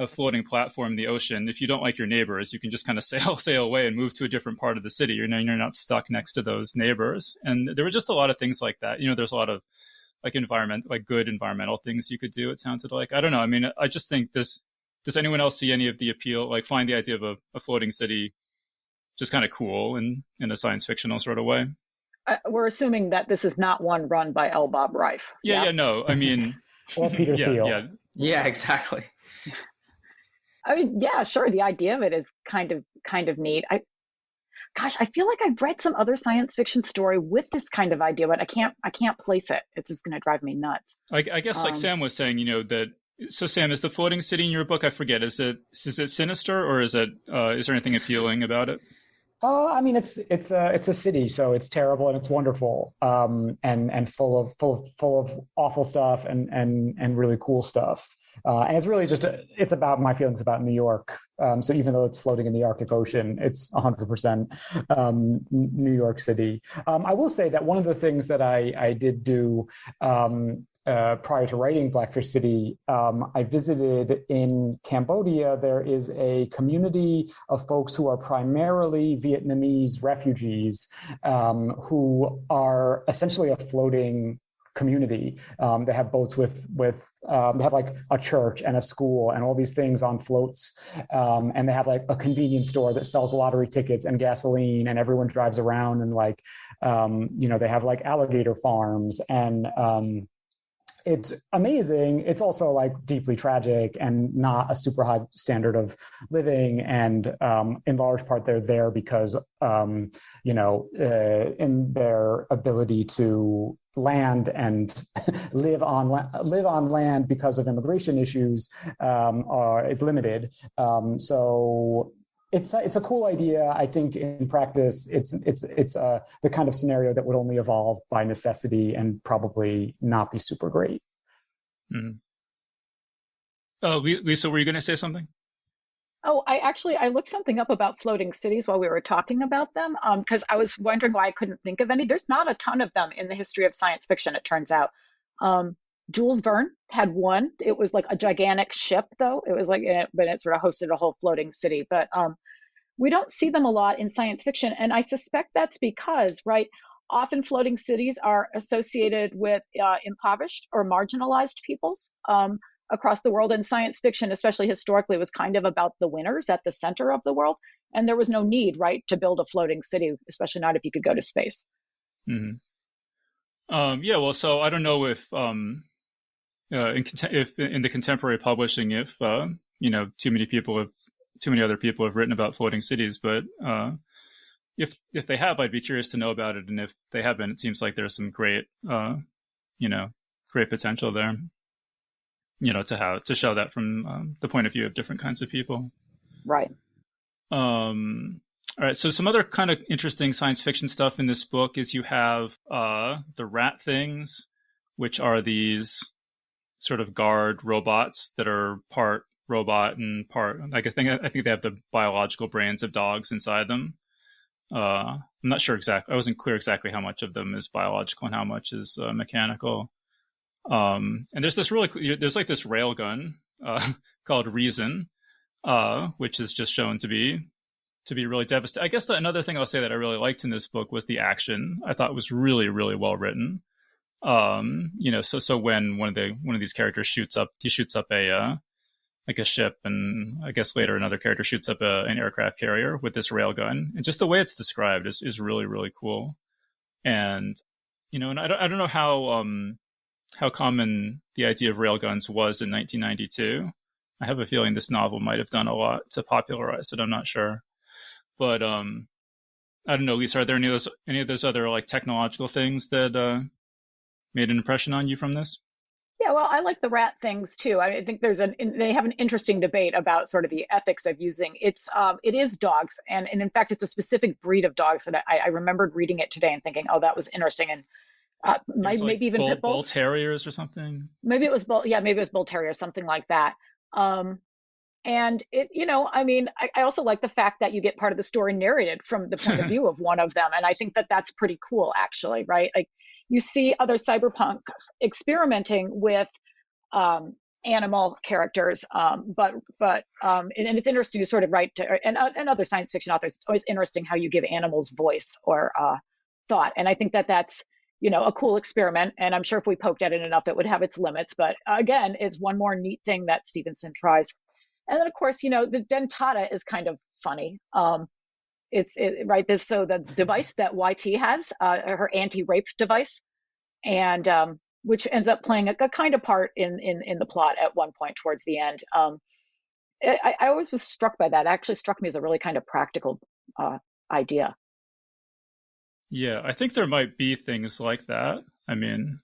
floating platform in the ocean, if you don't like your neighbors, you can just kind of sail away and move to a different part of the city. You're not stuck next to those neighbors. And there were just a lot of things like that. There's a lot of good environmental things you could do, it sounded like. I don't know. I mean, I just think does anyone else see any of the appeal, like find the idea of a floating city just kind of cool in a science fictional sort of way? We're assuming that this is not one run by L. Bob Reif. Yeah, no. I mean, or Peter Thiel. Yeah, exactly. I mean, yeah, sure. The idea of it is kind of neat. I feel like I've read some other science fiction story with this kind of idea, but I can't place it. It's just going to drive me nuts. I guess like Sam was saying, that. So Sam, is the floating city in your book? I forget. Is it sinister, or is there anything appealing about it? I mean, it's a city, so it's terrible and it's wonderful, and full of awful stuff and really cool stuff. And it's really it's about my feelings about New York. So even though it's floating in the Arctic Ocean, it's 100% New York City. I will say that one of the things that I did do prior to writing Blackfish City, I visited in Cambodia. There is a community of folks who are primarily Vietnamese refugees who are essentially a floating community. They have boats with they have like a church and a school and all these things on floats. And they have like a convenience store that sells lottery tickets and gasoline, and everyone drives around and like, they have like alligator farms and, it's amazing. It's also like deeply tragic and not a super high standard of living. And in large part, they're there because, in their ability to land and live on land because of immigration issues is limited. So it's a cool idea. I think in practice, it's the kind of scenario that would only evolve by necessity and probably not be super great. Mm-hmm. Oh, Lisa, were you going to say something? Oh, I looked something up about floating cities while we were talking about them, because I was wondering why I couldn't think of any. There's not a ton of them in the history of science fiction, it turns out. Jules Verne had one. It was like a gigantic ship, though. It was like, but it sort of hosted a whole floating city. But we don't see them a lot in science fiction. And I suspect that's because, right, often floating cities are associated with impoverished or marginalized peoples across the world. And science fiction, especially historically, was kind of about the winners at the center of the world. And there was no need, right, to build a floating city, especially not if you could go to space. Mm-hmm. Yeah, well, so I don't know if in the contemporary publishing, if too many other people have written about floating cities, but if they have, I'd be curious to know about it. And if they haven't, it seems like there's some great potential there, to show that from the point of view of different kinds of people. Right. All right. So some other kind of interesting science fiction stuff in this book is you have the rat things, which are these sort of guard robots that are part robot and part, like I think they have the biological brains of dogs inside them. I'm not sure exactly. I wasn't clear exactly how much of them is biological and how much is mechanical. And there's this there's like this rail gun called Reason, which is just shown to be to be really devastating. I guess another thing I'll say that I really liked in this book was the action. I thought it was really, really well written. So when one of these characters shoots up a like a ship, and I guess later another character shoots up an aircraft carrier with this railgun, and just the way it's described is really, really cool. And and I don't know how common the idea of railguns was in 1992. I have a feeling this novel might have done a lot to popularize it. I'm not sure, but I don't know, Lisa, are there any of those other like technological things that made an impression on you from this? Yeah, well, I like the rat things too. I think they have an interesting debate about sort of the ethics of using it is dogs, and in fact it's a specific breed of dogs that I remembered reading it today and thinking, oh, that was interesting. And maybe even pit bulls, bull terriers or something. Maybe it was bull terriers, something like that. And it, I mean, I also like the fact that you get part of the story narrated from the point of view of one of them, and I think that that's pretty cool, actually, right? Like, you see other cyberpunk experimenting with animal characters, but and it's interesting to sort of write to, and other science fiction authors. It's always interesting how you give animals voice or thought, and I think that that's a cool experiment. And I'm sure if we poked at it enough, it would have its limits. But again, it's one more neat thing that Stephenson tries. And then of course, the dentata is kind of funny. Right. So the device that YT has, her anti-rape device, and which ends up playing a kind of part in the plot at one point towards the end. I always was struck by that. It actually struck me as a really kind of practical idea. Yeah, I think there might be things like that. I mean,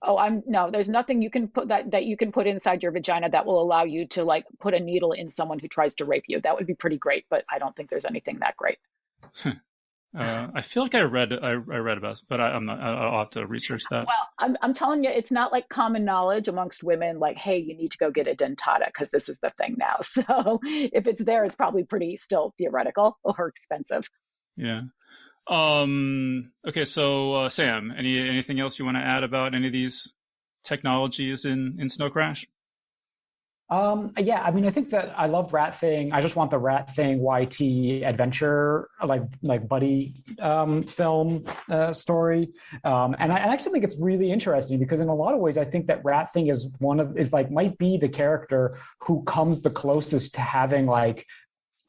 there's nothing you can put that you can put inside your vagina that will allow you to like put a needle in someone who tries to rape you. That would be pretty great, but I don't think there's anything that great. I feel like I read about it, but I'm not. I'll have to research that. Well, I'm telling you, it's not like common knowledge amongst women. Like, hey, you need to go get a dentata because this is the thing now. So if it's there, it's probably pretty still theoretical or expensive. Yeah. Okay. So Sam, anything else you want to add about any of these technologies in Snow Crash? Yeah, I mean, I think that I love Rat Thing. I just want the Rat Thing YT adventure, like buddy film story. And I actually think it's really interesting because in a lot of ways, I think that Rat Thing might be the character who comes the closest to having like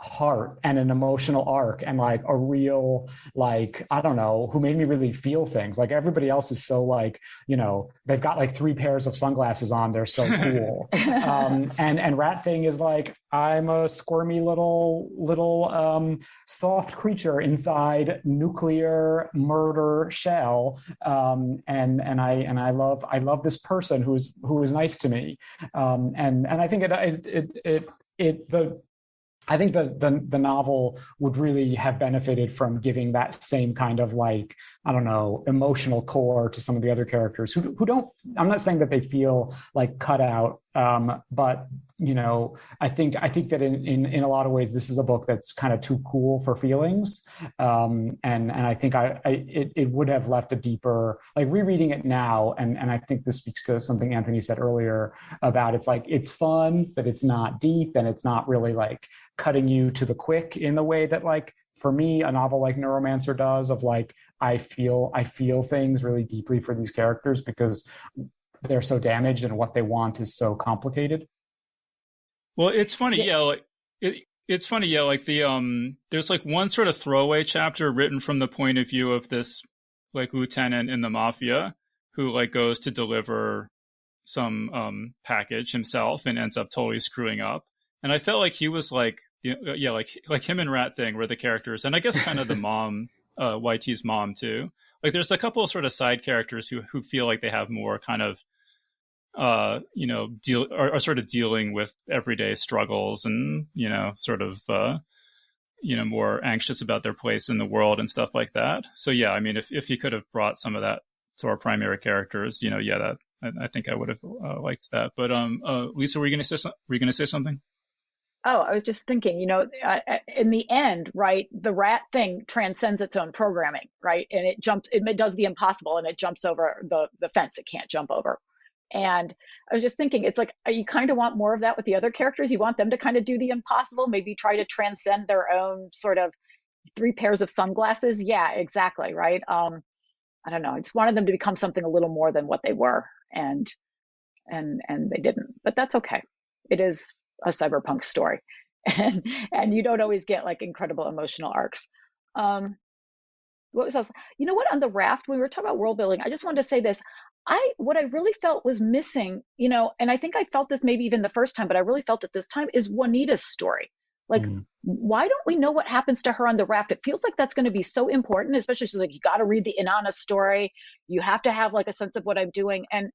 heart and an emotional arc and like a real, like, I don't know, who made me really feel things. Like everybody else is so like, they've got like 3 pairs of sunglasses on, they're so cool. And Rat Thing is like, I'm a squirmy little soft creature inside nuclear murder shell, and I love this person who is nice to me, and I think I think the novel would really have benefited from giving that same kind of like, I don't know, emotional core to some of the other characters who don't, I'm not saying that they feel like cut out, but I think that in a lot of ways, this is a book that's kind of too cool for feelings. And I think it would have left a deeper, like rereading it now. And I think this speaks to something Anthony said earlier about it's like, it's fun, but it's not deep and it's not really like cutting you to the quick in the way that like, for me, a novel like Neuromancer does, of like, I feel things really deeply for these characters because they're so damaged and what they want is so complicated. Well, it's funny, it's funny, like the there's like one sort of throwaway chapter written from the point of view of this like lieutenant in the mafia who like goes to deliver some package himself and ends up totally screwing up. And I felt like he was like, like him and Rat Thing were the characters, and I guess kind of the mom, YT's mom too. Like there's a couple of sort of side characters who feel like they have more kind of are sort of dealing with everyday struggles and sort of more anxious about their place in the world and stuff like that. So yeah, I mean, if he could have brought some of that to our primary characters, that I think I would have liked that. But Lisa, were you going to say something? Oh, I was just thinking, in the end, right, the Rat Thing transcends its own programming, right? And it does the impossible and it jumps over the fence it can't jump over. And I was just thinking, it's like, you kind of want more of that with the other characters. You want them to kind of do the impossible, maybe try to transcend their own sort of 3 pairs of sunglasses. Yeah, exactly. Right. I don't know. I just wanted them to become something a little more than what they were. And they didn't, but that's okay. It is a cyberpunk story. And you don't always get like incredible emotional arcs. What was else? You know what? On the raft, when we were talking about world building, I just wanted to say this. What I really felt was missing, and I think I felt this maybe even the first time, but I really felt it this time, is Juanita's story. Like, why don't we know what happens to her on the raft? It feels like that's going to be so important, especially she's like, you got to read the Inanna story. You have to have like a sense of what I'm doing. And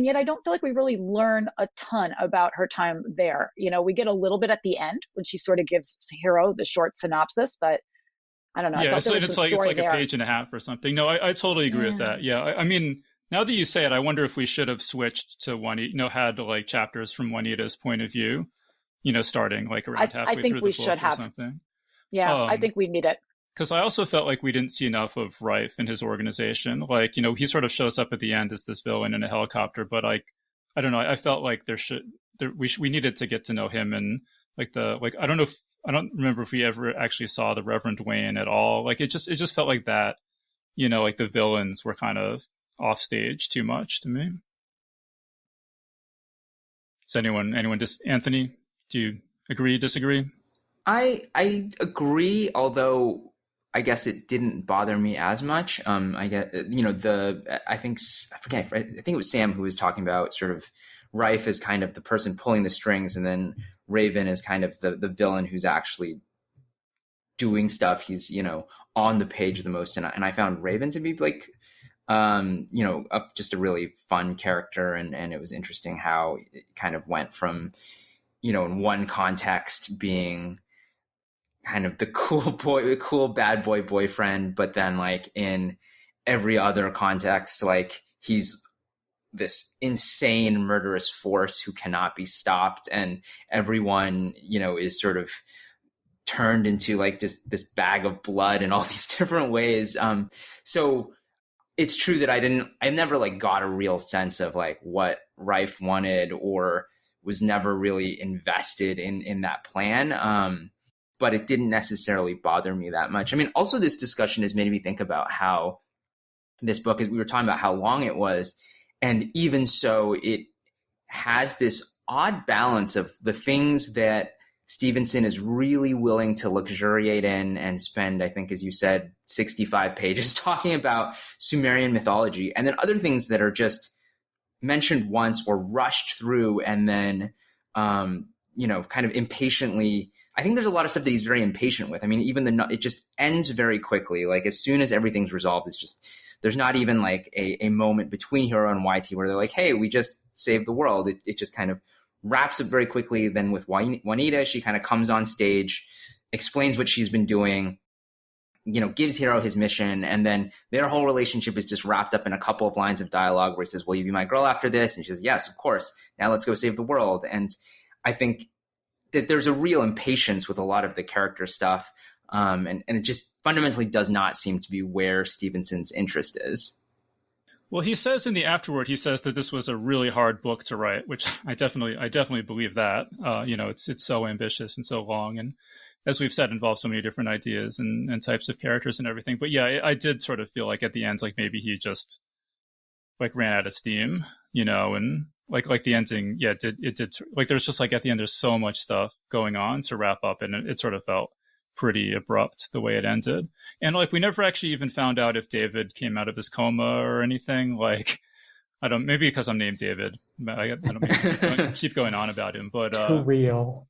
yet I don't feel like we really learn a ton about her time there. We get a little bit at the end when she sort of gives Hiro the short synopsis, but I don't know. Yeah, I thought it's like a page and a half or something. No, I totally agree with that. Yeah, I mean, now that you say it, I wonder if we should have switched to Juanita, had like chapters from Juanita's point of view, starting like around halfway through the book or something. Yeah, I think we need it. Because I also felt like we didn't see enough of Rife and his organization. Like, he sort of shows up at the end as this villain in a helicopter, but like, I don't know. I felt like we needed to get to know him, and like I don't remember if we ever actually saw the Reverend Wayne at all. Like, it just felt like that, like the villains were kind of off stage too much to me. Does anyone Anthony, do you agree, disagree? I agree, although I guess it didn't bother me as much. I get, I think it was Sam who was talking about sort of Rife as kind of the person pulling the strings, and then Raven is kind of the villain who's actually doing stuff. He's, on the page the most. And I found Raven to be like, just a really fun character. And it was interesting how it kind of went from, in one context being kind of the cool bad boy boyfriend, but then like in every other context, like he's this insane murderous force who cannot be stopped, and everyone is sort of turned into like just this bag of blood in all these different ways. So it's true that I never like got a real sense of like what Rife wanted, or was never really invested in that plan. But it didn't necessarily bother me that much. I mean, also this discussion has made me think about how this book is, we were talking about how long it was. And even so, it has this odd balance of the things that Stephenson is really willing to luxuriate in and spend, I think, as you said, 65 pages talking about Sumerian mythology, and then other things that are just mentioned once or rushed through and then, kind of impatiently. I think there's a lot of stuff that he's very impatient with. I mean, it just ends very quickly. Like as soon as everything's resolved, there's not even like a moment between Hiro and YT where they're like, hey, we just saved the world. It just kind of wraps up very quickly. Then with Juanita, she kind of comes on stage, explains what she's been doing, gives Hiro his mission. And then their whole relationship is just wrapped up in a couple of lines of dialogue where he says, will you be my girl after this? And she says, yes, of course. Now let's go save the world. And I think that there's a real impatience with a lot of the character stuff. And it just fundamentally does not seem to be where Stevenson's interest is. Well, he says in the afterword, he says that this was a really hard book to write, which I definitely believe that. It's so ambitious and so long, and as we've said, involves so many different ideas and types of characters and everything. But yeah, I did sort of feel like at the end, like maybe he just like ran out of steam, and like the ending, yeah, it did like there's just like at the end there's so much stuff going on to wrap up, and it sort of felt pretty abrupt the way it ended. And like we never actually even found out if David came out of his coma or anything. Like maybe because I'm named David, I don't keep going on about him, but too real.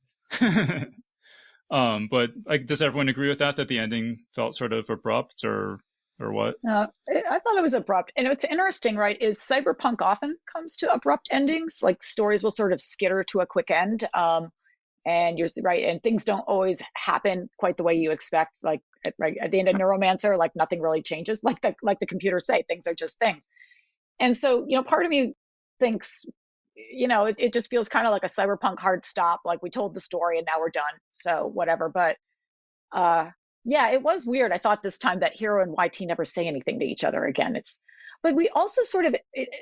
But like, does everyone agree with that the ending felt sort of abrupt or what? I thought it was abrupt. And what's interesting, right, is cyberpunk often comes to abrupt endings. Like stories will sort of skitter to a quick end. And you're right, and things don't always happen quite the way you expect. Like at the end of Neuromancer, like nothing really changes. Like the computers say, things are just things. And so, part of me thinks, it just feels kind of like a cyberpunk hard stop. Like we told the story and now we're done. So whatever. But yeah, it was weird. I thought this time that Hiro and YT never say anything to each other again. But we also sort of,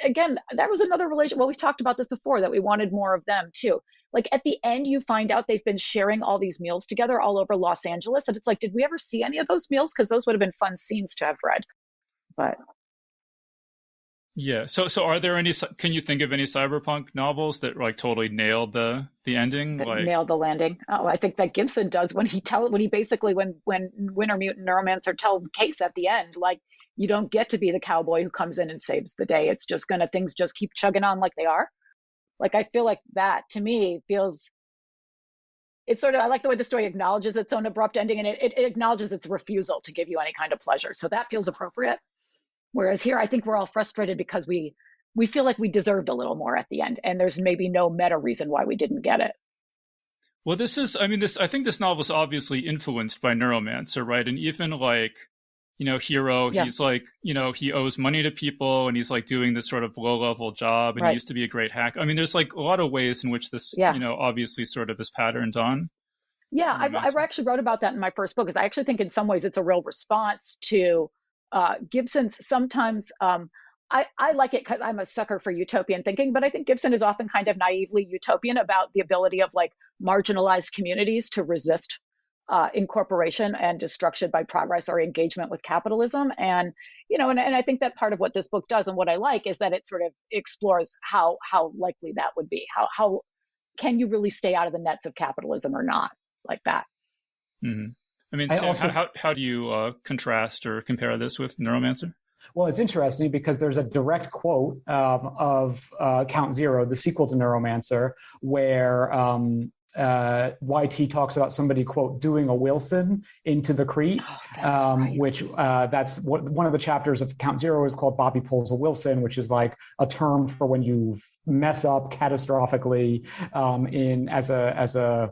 again, that was another relation. Well, we've talked about this before, that we wanted more of them too. Like at the end, you find out they've been sharing all these meals together all over Los Angeles. And it's like, did we ever see any of those meals? Because those would have been fun scenes to have read. But yeah. So are there any, can you think of any cyberpunk novels that like totally nailed the ending? Like nailed the landing. Oh, I think that Gibson does when he basically, when Winter Mutant Neuromancer tells Case at the end, like, you don't get to be the cowboy who comes in and saves the day. It's just things just keep chugging on like they are. Like, I feel like that to me feels, it's sort of, I like the way the story acknowledges its own abrupt ending, and it acknowledges its refusal to give you any kind of pleasure. So that feels appropriate. Whereas here, I think we're all frustrated because we feel like we deserved a little more at the end, and there's maybe no meta reason why we didn't get it. Well, I think this novel is obviously influenced by Neuromancer, right? And even like, Hero, he's like, he owes money to people, and he's like doing this sort of low-level job, and he used to be a great hacker. I mean, there's like a lot of ways in which this, obviously sort of is patterned on. Yeah, I actually wrote about that in my first book, because I actually think in some ways it's a real response to Gibson's sometimes, I like it because I'm a sucker for utopian thinking, but I think Gibson is often kind of naively utopian about the ability of like marginalized communities to resist incorporation and destruction by progress or engagement with capitalism. And, and I think that part of what this book does, and what I like, is that it sort of explores how likely that would be. How can you really stay out of the nets of capitalism or not, like that? Mm-hmm. I mean, Sam, how do you contrast or compare this with Neuromancer? Well, it's interesting because there's a direct quote of Count Zero, the sequel to Neuromancer, where YT talks about somebody, quote, doing a Wilson into the Crete, which that's one of the chapters of Count Zero is called Bobby Pulls a Wilson, which is like a term for when you mess up catastrophically as a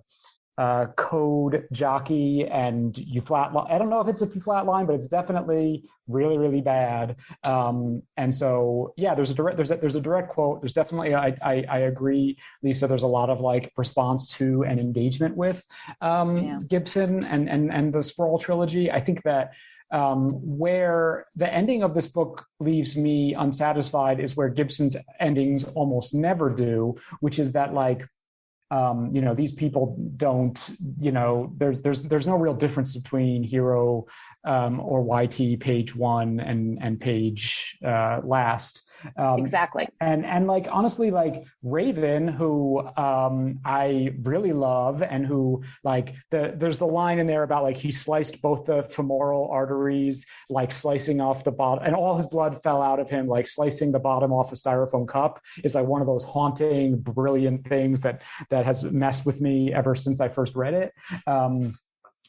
code jockey and you flatline. I don't know if it's a flatline, but it's definitely really, really bad. And so, yeah, there's a direct quote. There's definitely, I agree, Lisa, there's a lot of like response to and engagement with Gibson and the Sprawl trilogy. I think that where the ending of this book leaves me unsatisfied is where Gibson's endings almost never do, which is that like, these people don't, there's no real difference between Hero or YT page one and page last. Exactly. And like, honestly, like Raven, who I really love, and who like, there's the line in there about like, he sliced both the femoral arteries, like slicing off the bottom, and all his blood fell out of him, like slicing the bottom off a styrofoam cup is like one of those haunting, brilliant things that has messed with me ever since I first read it.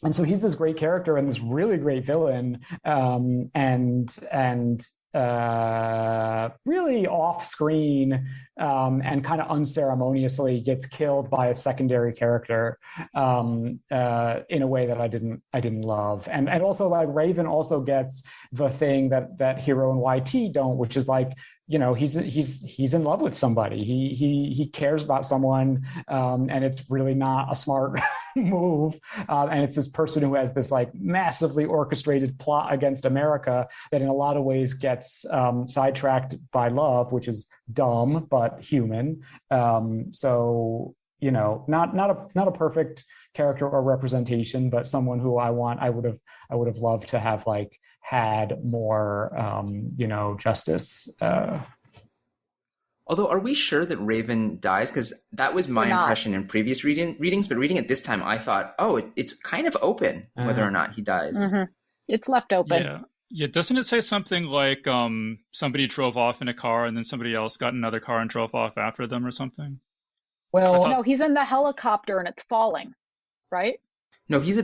And so he's this great character and this really great villain, and really off screen and kind of unceremoniously gets killed by a secondary character in a way that I didn't love. And also like Raven also gets the thing that Hero and YT don't, which is like, he's in love with somebody. He cares about someone, and it's really not a smart move. And it's this person who has this like massively orchestrated plot against America that in a lot of ways gets sidetracked by love, which is dumb but human. So not a perfect character or representation, but someone who I would have loved to have like had more justice. Although, are we sure that Raven dies? Because that was my impression in previous readings, but reading it this time, I thought, it's kind of open whether or not he dies. Mm-hmm. It's left open. Yeah. Doesn't it say something like somebody drove off in a car and then somebody else got in another car and drove off after them or something? Well, no, he's in the helicopter and it's falling, right? No, he's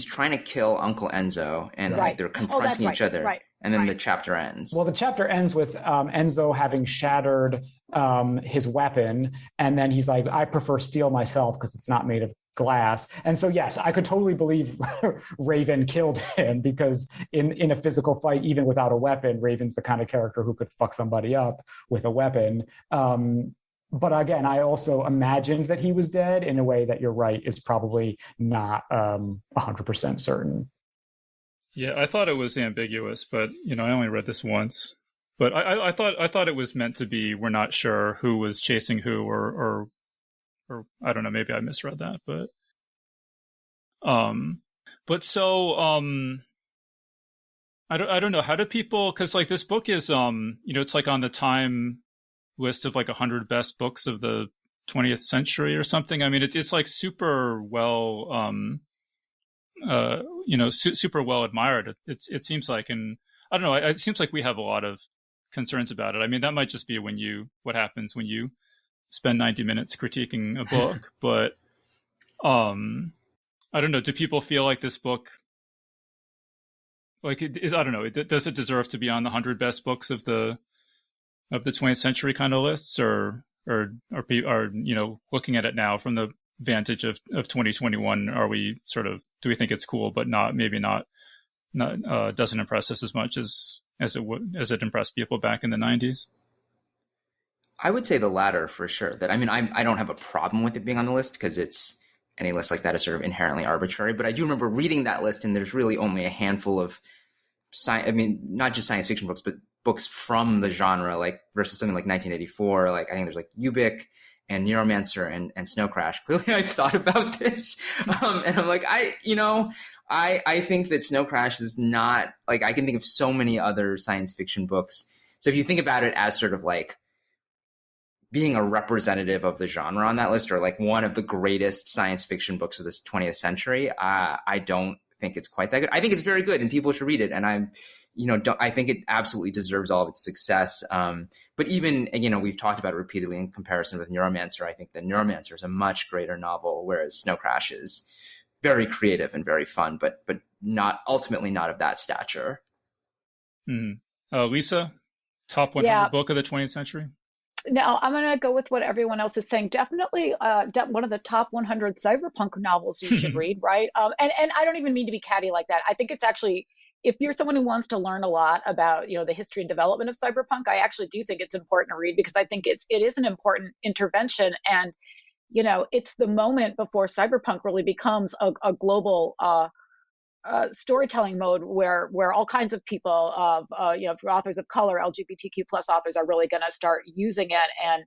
trying to kill Uncle Enzo, and like they're confronting each other. Right. And then the chapter ends. Well, the chapter ends with Enzo having shattered his weapon. And then he's like, I prefer steel myself because it's not made of glass. And so, yes, I could totally believe Raven killed him, because in a physical fight, even without a weapon, Raven's the kind of character who could fuck somebody up with a weapon. But again, I also imagined that he was dead in a way that, you're right, is probably not 100% certain. Yeah, I thought it was ambiguous, but I only read this once. But I thought it was meant to be, we're not sure who was chasing who, or I don't know, maybe I misread that, so I don't know, how do people, because like this book is it's like on the Time list of like 100 best books of the 20th century or something. I mean, it's like super well super well admired. It seems like, and I don't know, it seems like we have a lot of concerns about it. I mean, that might just be what happens when you spend 90 minutes critiquing a book, but I don't know, do people feel like this book, like it is, I don't know, does it deserve to be on the 100 best books of the 20th century kind of lists, or looking at it now from the vantage of 2021, do we think it's cool but not doesn't impress us as much as it impressed people back in the 90s? I would say the latter for sure. That, I mean, I don't have a problem with it being on the list, because it's, any list like that is sort of inherently arbitrary. But I do remember reading that list, and there's really only a handful of not just science fiction books, but books from the genre, like versus something like 1984. Like, I think there's like Ubik and Neuromancer and Snow Crash. Clearly, I've thought about this, and I'm like, I think that Snow Crash is not, like, I can think of so many other science fiction books. So if you think about it as sort of like being a representative of the genre on that list, or like one of the greatest science fiction books of this 20th century, I don't think it's quite that good. I think it's very good and people should read it. And I think it absolutely deserves all of its success. But even, we've talked about it repeatedly in comparison with Neuromancer. I think that Neuromancer is a much greater novel, whereas Snow Crash is very creative and very fun, but ultimately not of that stature. Lisa, top 100 book of the 20th century? Now, I'm going to go with what everyone else is saying. Definitely one of the top 100 cyberpunk novels you should read, right? And I don't even mean to be catty like that. I think it's actually, if you're someone who wants to learn a lot about, the history and development of cyberpunk, I actually do think it's important to read, because I think it is an important intervention. And, it's the moment before cyberpunk really becomes a global storytelling mode where all kinds of people authors of color, LGBTQ plus authors are really going to start using it.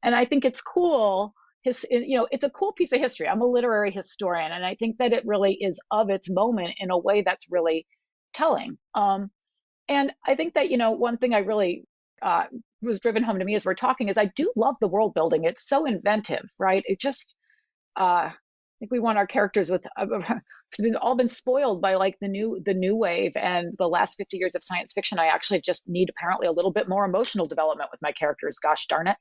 And I think it's cool. It's a cool piece of history. I'm a literary historian, and I think that it really is of its moment in a way that's really telling. And I think that, one thing I really was driven home to me as we're talking is I do love the world building. It's so inventive, right? It just, I think we want our characters with, we've all been spoiled by like the new wave and the last 50 years of science fiction. I actually just need apparently a little bit more emotional development with my characters. Gosh darn it.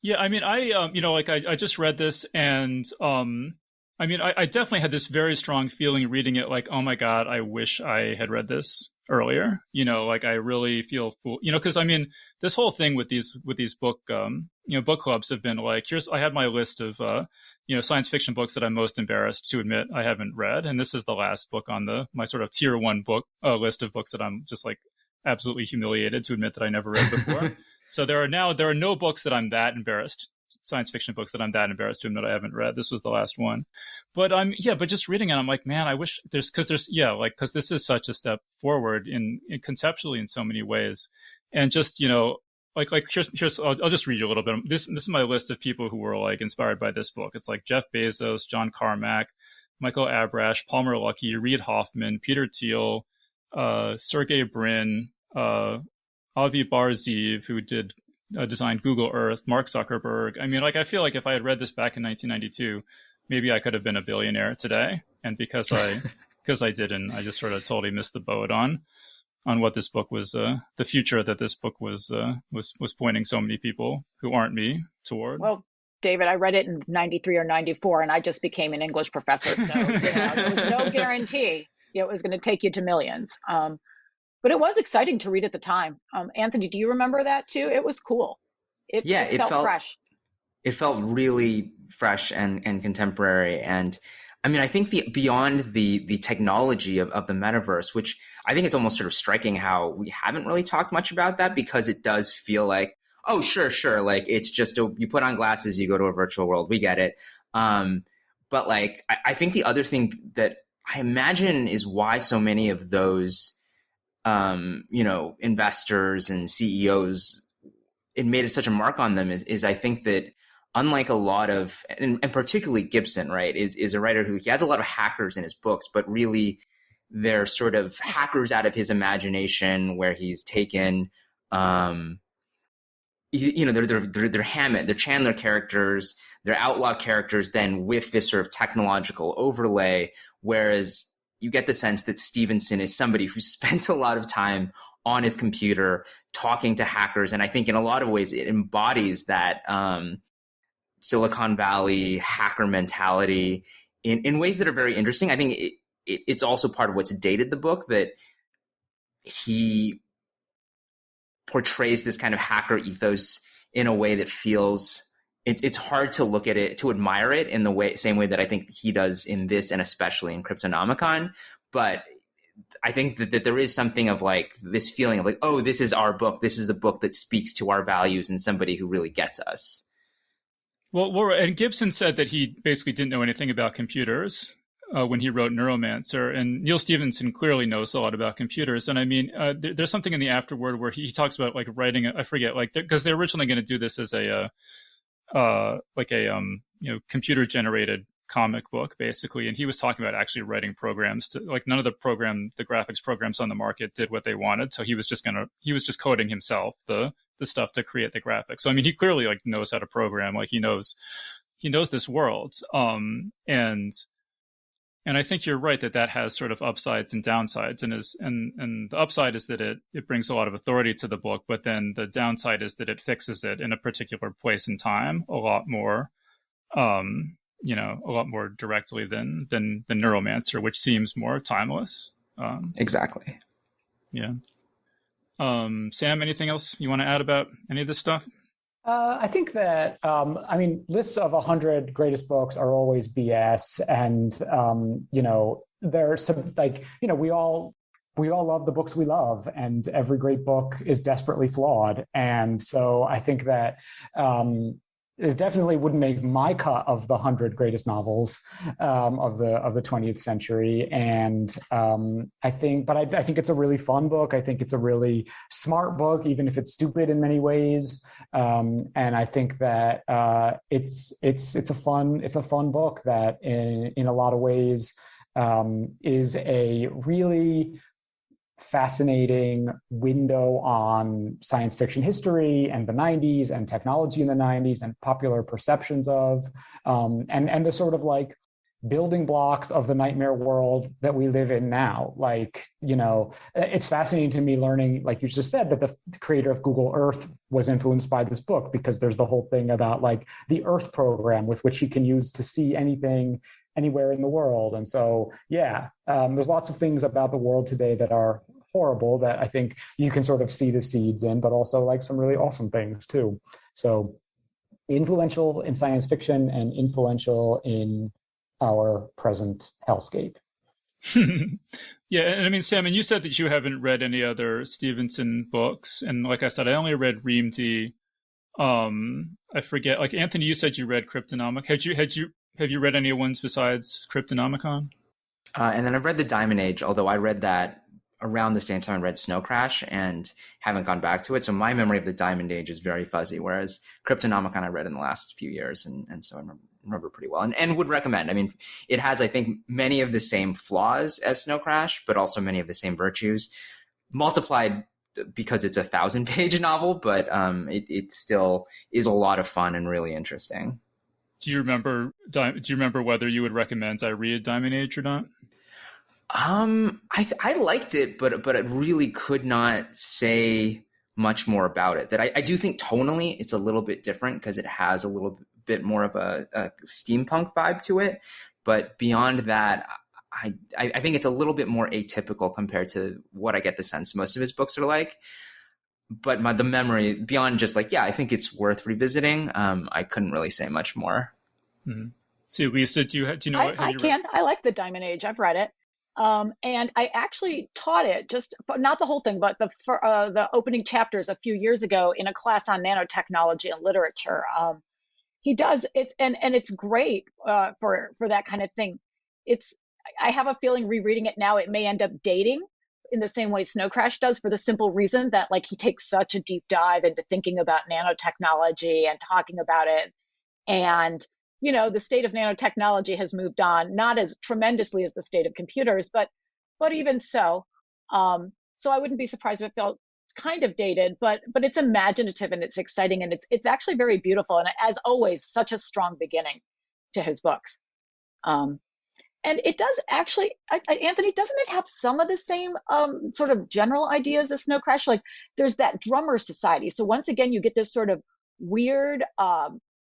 Yeah, I mean, I just read this, and I definitely had this very strong feeling reading it, like, oh my God, I wish I had read this earlier. I really feel because I mean, this whole thing with these book book clubs have been like, I had my list of science fiction books that I'm most embarrassed to admit I haven't read, and this is the last book on my sort of tier 1 book list of books that I'm just like absolutely humiliated to admit that I never read before. So there are no books that I'm that embarrassed, science fiction books that I'm that embarrassed to admit I haven't read. This was the last one. But but just reading it, I'm like, man, I wish because this is such a step forward in conceptually in so many ways. And just, here's I'll just read you a little bit. This is my list of people who were like inspired by this book. It's like Jeff Bezos, John Carmack, Michael Abrash, Palmer Luckey, Reid Hoffman, Peter Thiel, Sergey Brin, Avi Bar-Zeev, who designed Google Earth, Mark Zuckerberg. I mean, I feel like if I had read this back in 1992, maybe I could have been a billionaire today. And because I didn't, I just sort of totally missed the boat on what this book was, the future that this book was pointing so many people who aren't me toward. Well, David, I read it in 93 or 94, and I just became an English professor. So there was no guarantee it was going to take you to millions. But it was exciting to read at the time. Anthony, do you remember that too? It was cool. It felt fresh. It felt really fresh and contemporary. And I mean, I think beyond the technology of the metaverse, which I think it's almost sort of striking how we haven't really talked much about that, because it does feel like, oh, sure. Like, it's just you put on glasses, you go to a virtual world. We get it. But like, I think the other thing that I imagine is why so many of those investors and CEOs, it made such a mark on them is I think that unlike a lot of, and particularly Gibson, right, is a writer who he has a lot of hackers in his books, but really they're sort of hackers out of his imagination where he's taken, they're Hammett, they're Chandler characters, they're outlaw characters, then with this sort of technological overlay, whereas you get the sense that Stephenson is somebody who spent a lot of time on his computer talking to hackers. And I think in a lot of ways it embodies that Silicon Valley hacker mentality in ways that are very interesting. I think it's also part of what's dated the book, that he portrays this kind of hacker ethos in a way that feels it's hard to look at it, to admire it in the same way that I think he does in this, and especially in Cryptonomicon. But I think that there is something of like this feeling of like, oh, this is our book. This is the book that speaks to our values and somebody who really gets us. Well, and Gibson said that he basically didn't know anything about computers when he wrote Neuromancer, and Neal Stephenson clearly knows a lot about computers. And I mean, there's something in the afterword where he talks about like writing, I forget, like, because they're originally going to do this as a computer generated comic book basically, and he was talking about actually writing programs to, like, none of the graphics programs on the market did what they wanted, so he was just coding himself the stuff to create the graphics. So I mean, he clearly like knows how to program, like he knows this world, and I think you're right that has sort of upsides and downsides, and the upside is that it brings a lot of authority to the book, but then the downside is that it fixes it in a particular place and time a lot more, a lot more directly than Neuromancer, which seems more timeless. Exactly. Yeah. Sam, anything else you want to add about any of this stuff? I think that, lists of 100 greatest books are always BS. And, there's some, we all love the books we love, and every great book is desperately flawed. And so I think that it definitely wouldn't make my cut of the 100 greatest novels of the 20th century. And I think it's a really fun book. I think it's a really smart book, even if it's stupid in many ways. And I think that it's a fun book that in a lot of ways is a really fascinating window on science fiction history and the 90s and technology in the 90s and popular perceptions of and the sort of like building blocks of the nightmare world that we live in now. Like, it's fascinating to me learning, like you just said, that the creator of Google Earth was influenced by this book, because there's the whole thing about like the Earth program with which you can use to see anything anywhere in the world. And so, there's lots of things about the world today that are horrible that I think you can sort of see the seeds in, but also like some really awesome things too. So influential in science fiction and influential in our present hellscape. Yeah, and I mean, Sam, and you said that you haven't read any other Stevenson books, and like I said, I only read Reamd. I forget. Like Anthony, you said you read Cryptonomic. Have you read any ones besides Cryptonomicon? And then I've read The Diamond Age, although I read that around the same time I read Snow Crash and haven't gone back to it. So my memory of The Diamond Age is very fuzzy, whereas Cryptonomicon I read in the last few years, and so I remember pretty well, and would recommend. I mean, it has, I think, many of the same flaws as Snow Crash, but also many of the same virtues, multiplied because it's a 1,000-page novel, but it still is a lot of fun and really interesting. Do you remember whether you would recommend I read Diamond Age or not? I liked it, but I really could not say much more about it. That I do think tonally it's a little bit different because it has a little bit more of a steampunk vibe to it. But beyond that, I think it's a little bit more atypical compared to what I get the sense most of his books are like. But the memory beyond just like, I think it's worth revisiting. I couldn't really say much more. Mm-hmm. So Lisa, do you know what? I like The Diamond Age. I've read it. And I actually taught it, but not the whole thing, but the opening chapters a few years ago in a class on nanotechnology and literature. He does it, and it's great for that kind of thing. I have a feeling rereading it now, it may end up dating in the same way Snow Crash does, for the simple reason that like he takes such a deep dive into thinking about nanotechnology and talking about it. And, the state of nanotechnology has moved on, not as tremendously as the state of computers, but even so. So I wouldn't be surprised if it felt kind of dated, but it's imaginative and it's exciting and it's actually very beautiful. And as always, such a strong beginning to his books. And it does actually, Anthony, doesn't it have some of the same sort of general ideas as Snow Crash? Like there's that drummer society. So once again, you get this sort of weird,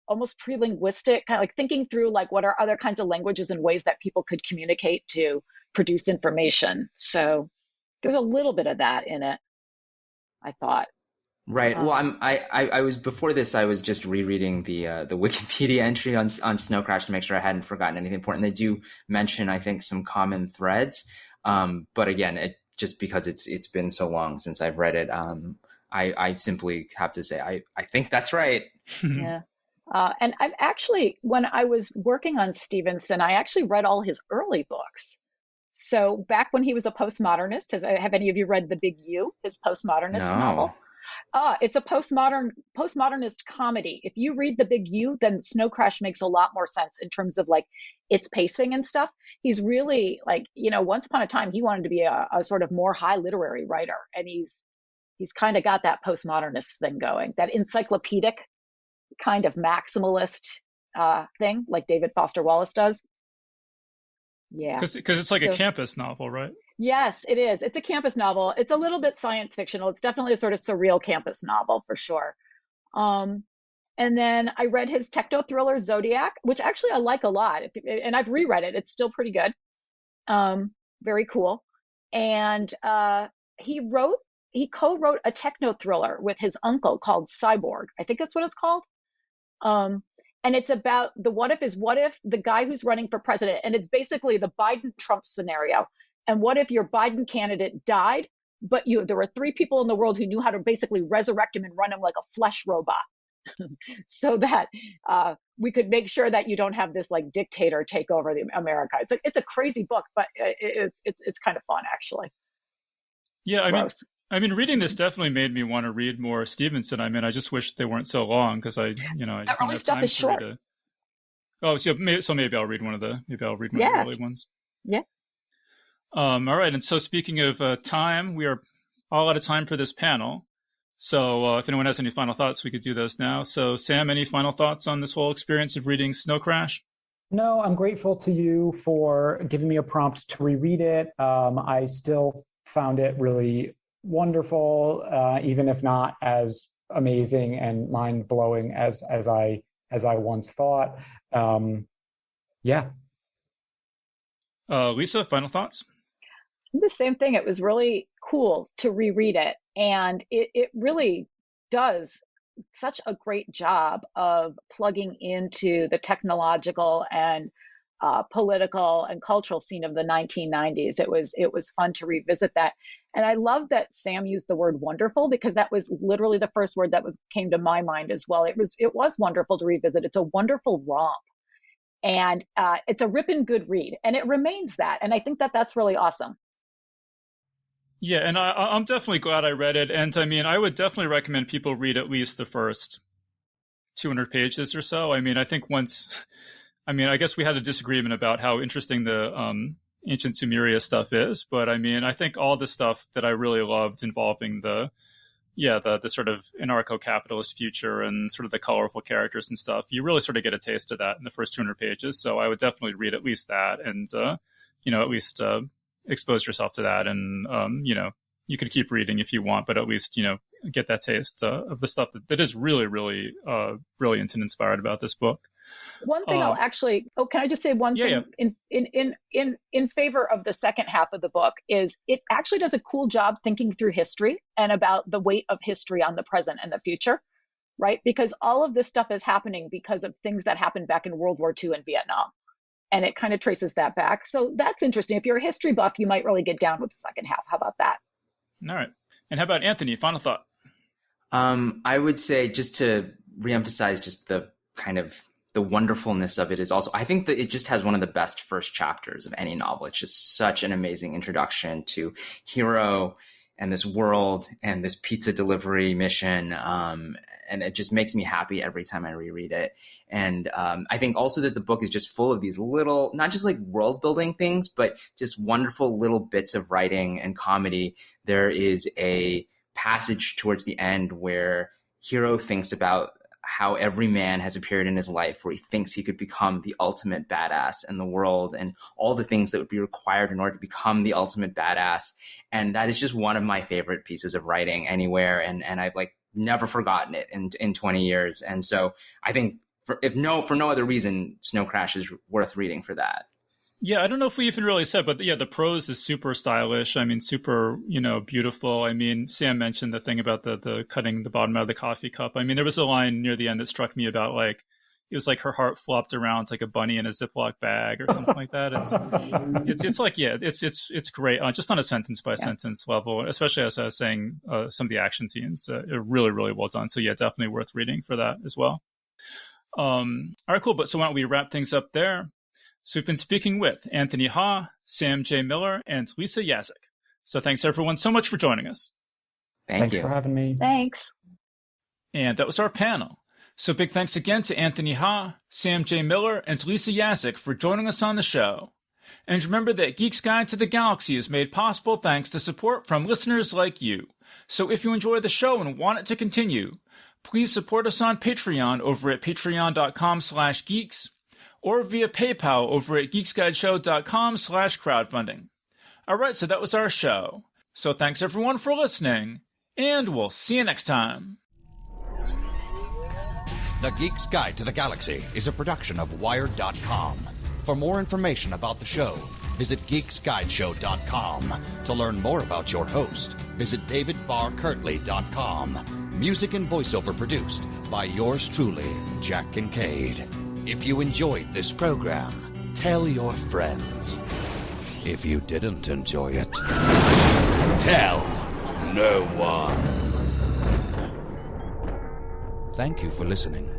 almost pre-linguistic kind of like thinking through like what are other kinds of languages and ways that people could communicate to produce information. So there's a little bit of that in it, I thought. Right. Well, I was before this. I was just rereading the Wikipedia entry on Snow Crash to make sure I hadn't forgotten anything important. They do mention, I think, some common threads, but again, just because it's been so long since I've read it, I simply have to say I think that's right. Yeah. And I've actually, when I was working on Stevenson, I actually read all his early books. So back when he was a postmodernist, have any of you read The Big U, his postmodernist novel? It's a postmodernist comedy. If you read The Big U, then Snow Crash makes a lot more sense in terms of like its pacing and stuff. He's really like, once upon a time, he wanted to be a sort of more high literary writer. And he's kind of got that postmodernist thing going, that encyclopedic kind of maximalist thing like David Foster Wallace does. Yeah. Because it's like a campus novel, right? Yes, it is. It's a campus novel. It's a little bit science fictional. It's definitely a sort of surreal campus novel for sure. And then I read his techno thriller Zodiac, which actually I like a lot. And I've reread it. It's still pretty good. Very cool. And he co-wrote a techno thriller with his uncle called Cyborg. I think that's what it's called. And it's about the what if the guy who's running for president, and it's basically the Biden-Trump scenario. And what if your Biden candidate died, but there were 3 people in the world who knew how to basically resurrect him and run him like a flesh robot, so that we could make sure that you don't have this like dictator take over America. It's a crazy book, but it's kind of fun actually. Yeah, I mean, reading this definitely made me want to read more Stevenson. I mean, I just wish they weren't so long because I just the don't early have stuff time is to short. read so maybe I'll read one of the early ones. Yeah. All right. And so speaking of time, we are all out of time for this panel. So if anyone has any final thoughts, we could do those now. So Sam, any final thoughts on this whole experience of reading Snow Crash? No, I'm grateful to you for giving me a prompt to reread it. I still found it really wonderful, even if not as amazing and mind-blowing as I once thought. Lisa, final thoughts? The same thing. It was really cool to reread it, and it really does such a great job of plugging into the technological and political and cultural scene of the 1990s. It was fun to revisit that. And I love that Sam used the word wonderful, because that was literally the first word that came to my mind as well. It was wonderful to revisit. It's a wonderful romp. And it's a ripping good read. And it remains that. And I think that's really awesome. Yeah, and I'm definitely glad I read it. And I mean, I would definitely recommend people read at least the first 200 pages or so. I mean, I think I guess we had a disagreement about how interesting the ancient Sumeria stuff is, but I mean, I think all the stuff that I really loved involving the sort of anarcho-capitalist future and sort of the colorful characters and stuff, you really sort of get a taste of that in the first 200 pages. So I would definitely read at least that and, at least expose yourself to that. And, you could keep reading if you want, but at least, get that taste of the stuff that is really, really brilliant and inspired about this book. One thing can I just say one thing in favor of the second half of the book is it actually does a cool job thinking through history and about the weight of history on the present and the future, right? Because all of this stuff is happening because of things that happened back in World War II and Vietnam. And it kind of traces that back. So that's interesting. If you're a history buff, you might really get down with the second half. How about that? All right. And how about Anthony? Final thought? I would say, just to reemphasize just the kind of the wonderfulness of it is also, I think that it just has one of the best first chapters of any novel. It's just such an amazing introduction to Hiro and this world and this pizza delivery mission. And it just makes me happy every time I reread it. And I think also that the book is just full of these little, not just like world building things, but just wonderful little bits of writing and comedy. There is a passage towards the end where Hiro thinks about how every man has a period in his life where he thinks he could become the ultimate badass in the world and all the things that would be required in order to become the ultimate badass. And that is just one of my favorite pieces of writing anywhere. And I've like never forgotten it in 20 years. And so I think for no other reason, Snow Crash is worth reading for that. Yeah, I don't know if we even really said, but yeah, the prose is super stylish. I mean, super, beautiful. I mean, Sam mentioned the thing about the cutting the bottom out of the coffee cup. I mean, there was a line near the end that struck me about like, it was like her heart flopped around like a bunny in a Ziploc bag or something like that. It's like, yeah, it's great. Just on a sentence by sentence level, especially as I was saying, some of the action scenes are really, really well done. So yeah, definitely worth reading for that as well. All right, cool. But so why don't we wrap things up there? So we've been speaking with Anthony Ha, Sam J. Miller, and Lisa Yaszek. So thanks everyone so much for joining us. Thanks for having me. Thanks. And that was our panel. So big thanks again to Anthony Ha, Sam J. Miller, and Lisa Yaszek for joining us on the show. And remember that Geek's Guide to the Galaxy is made possible thanks to support from listeners like you. So if you enjoy the show and want it to continue, please support us on Patreon over at patreon.com/geeks. or via PayPal over at geeksguideshow.com/crowdfunding. All right, so that was our show. So thanks everyone for listening, and we'll see you next time. The Geek's Guide to the Galaxy is a production of Wired.com. For more information about the show, visit geeksguideshow.com. To learn more about your host, visit davidbarrkirtley.com. Music and voiceover produced by yours truly, Jack Kincaid. If you enjoyed this program, tell your friends. If you didn't enjoy it, tell no one. Thank you for listening.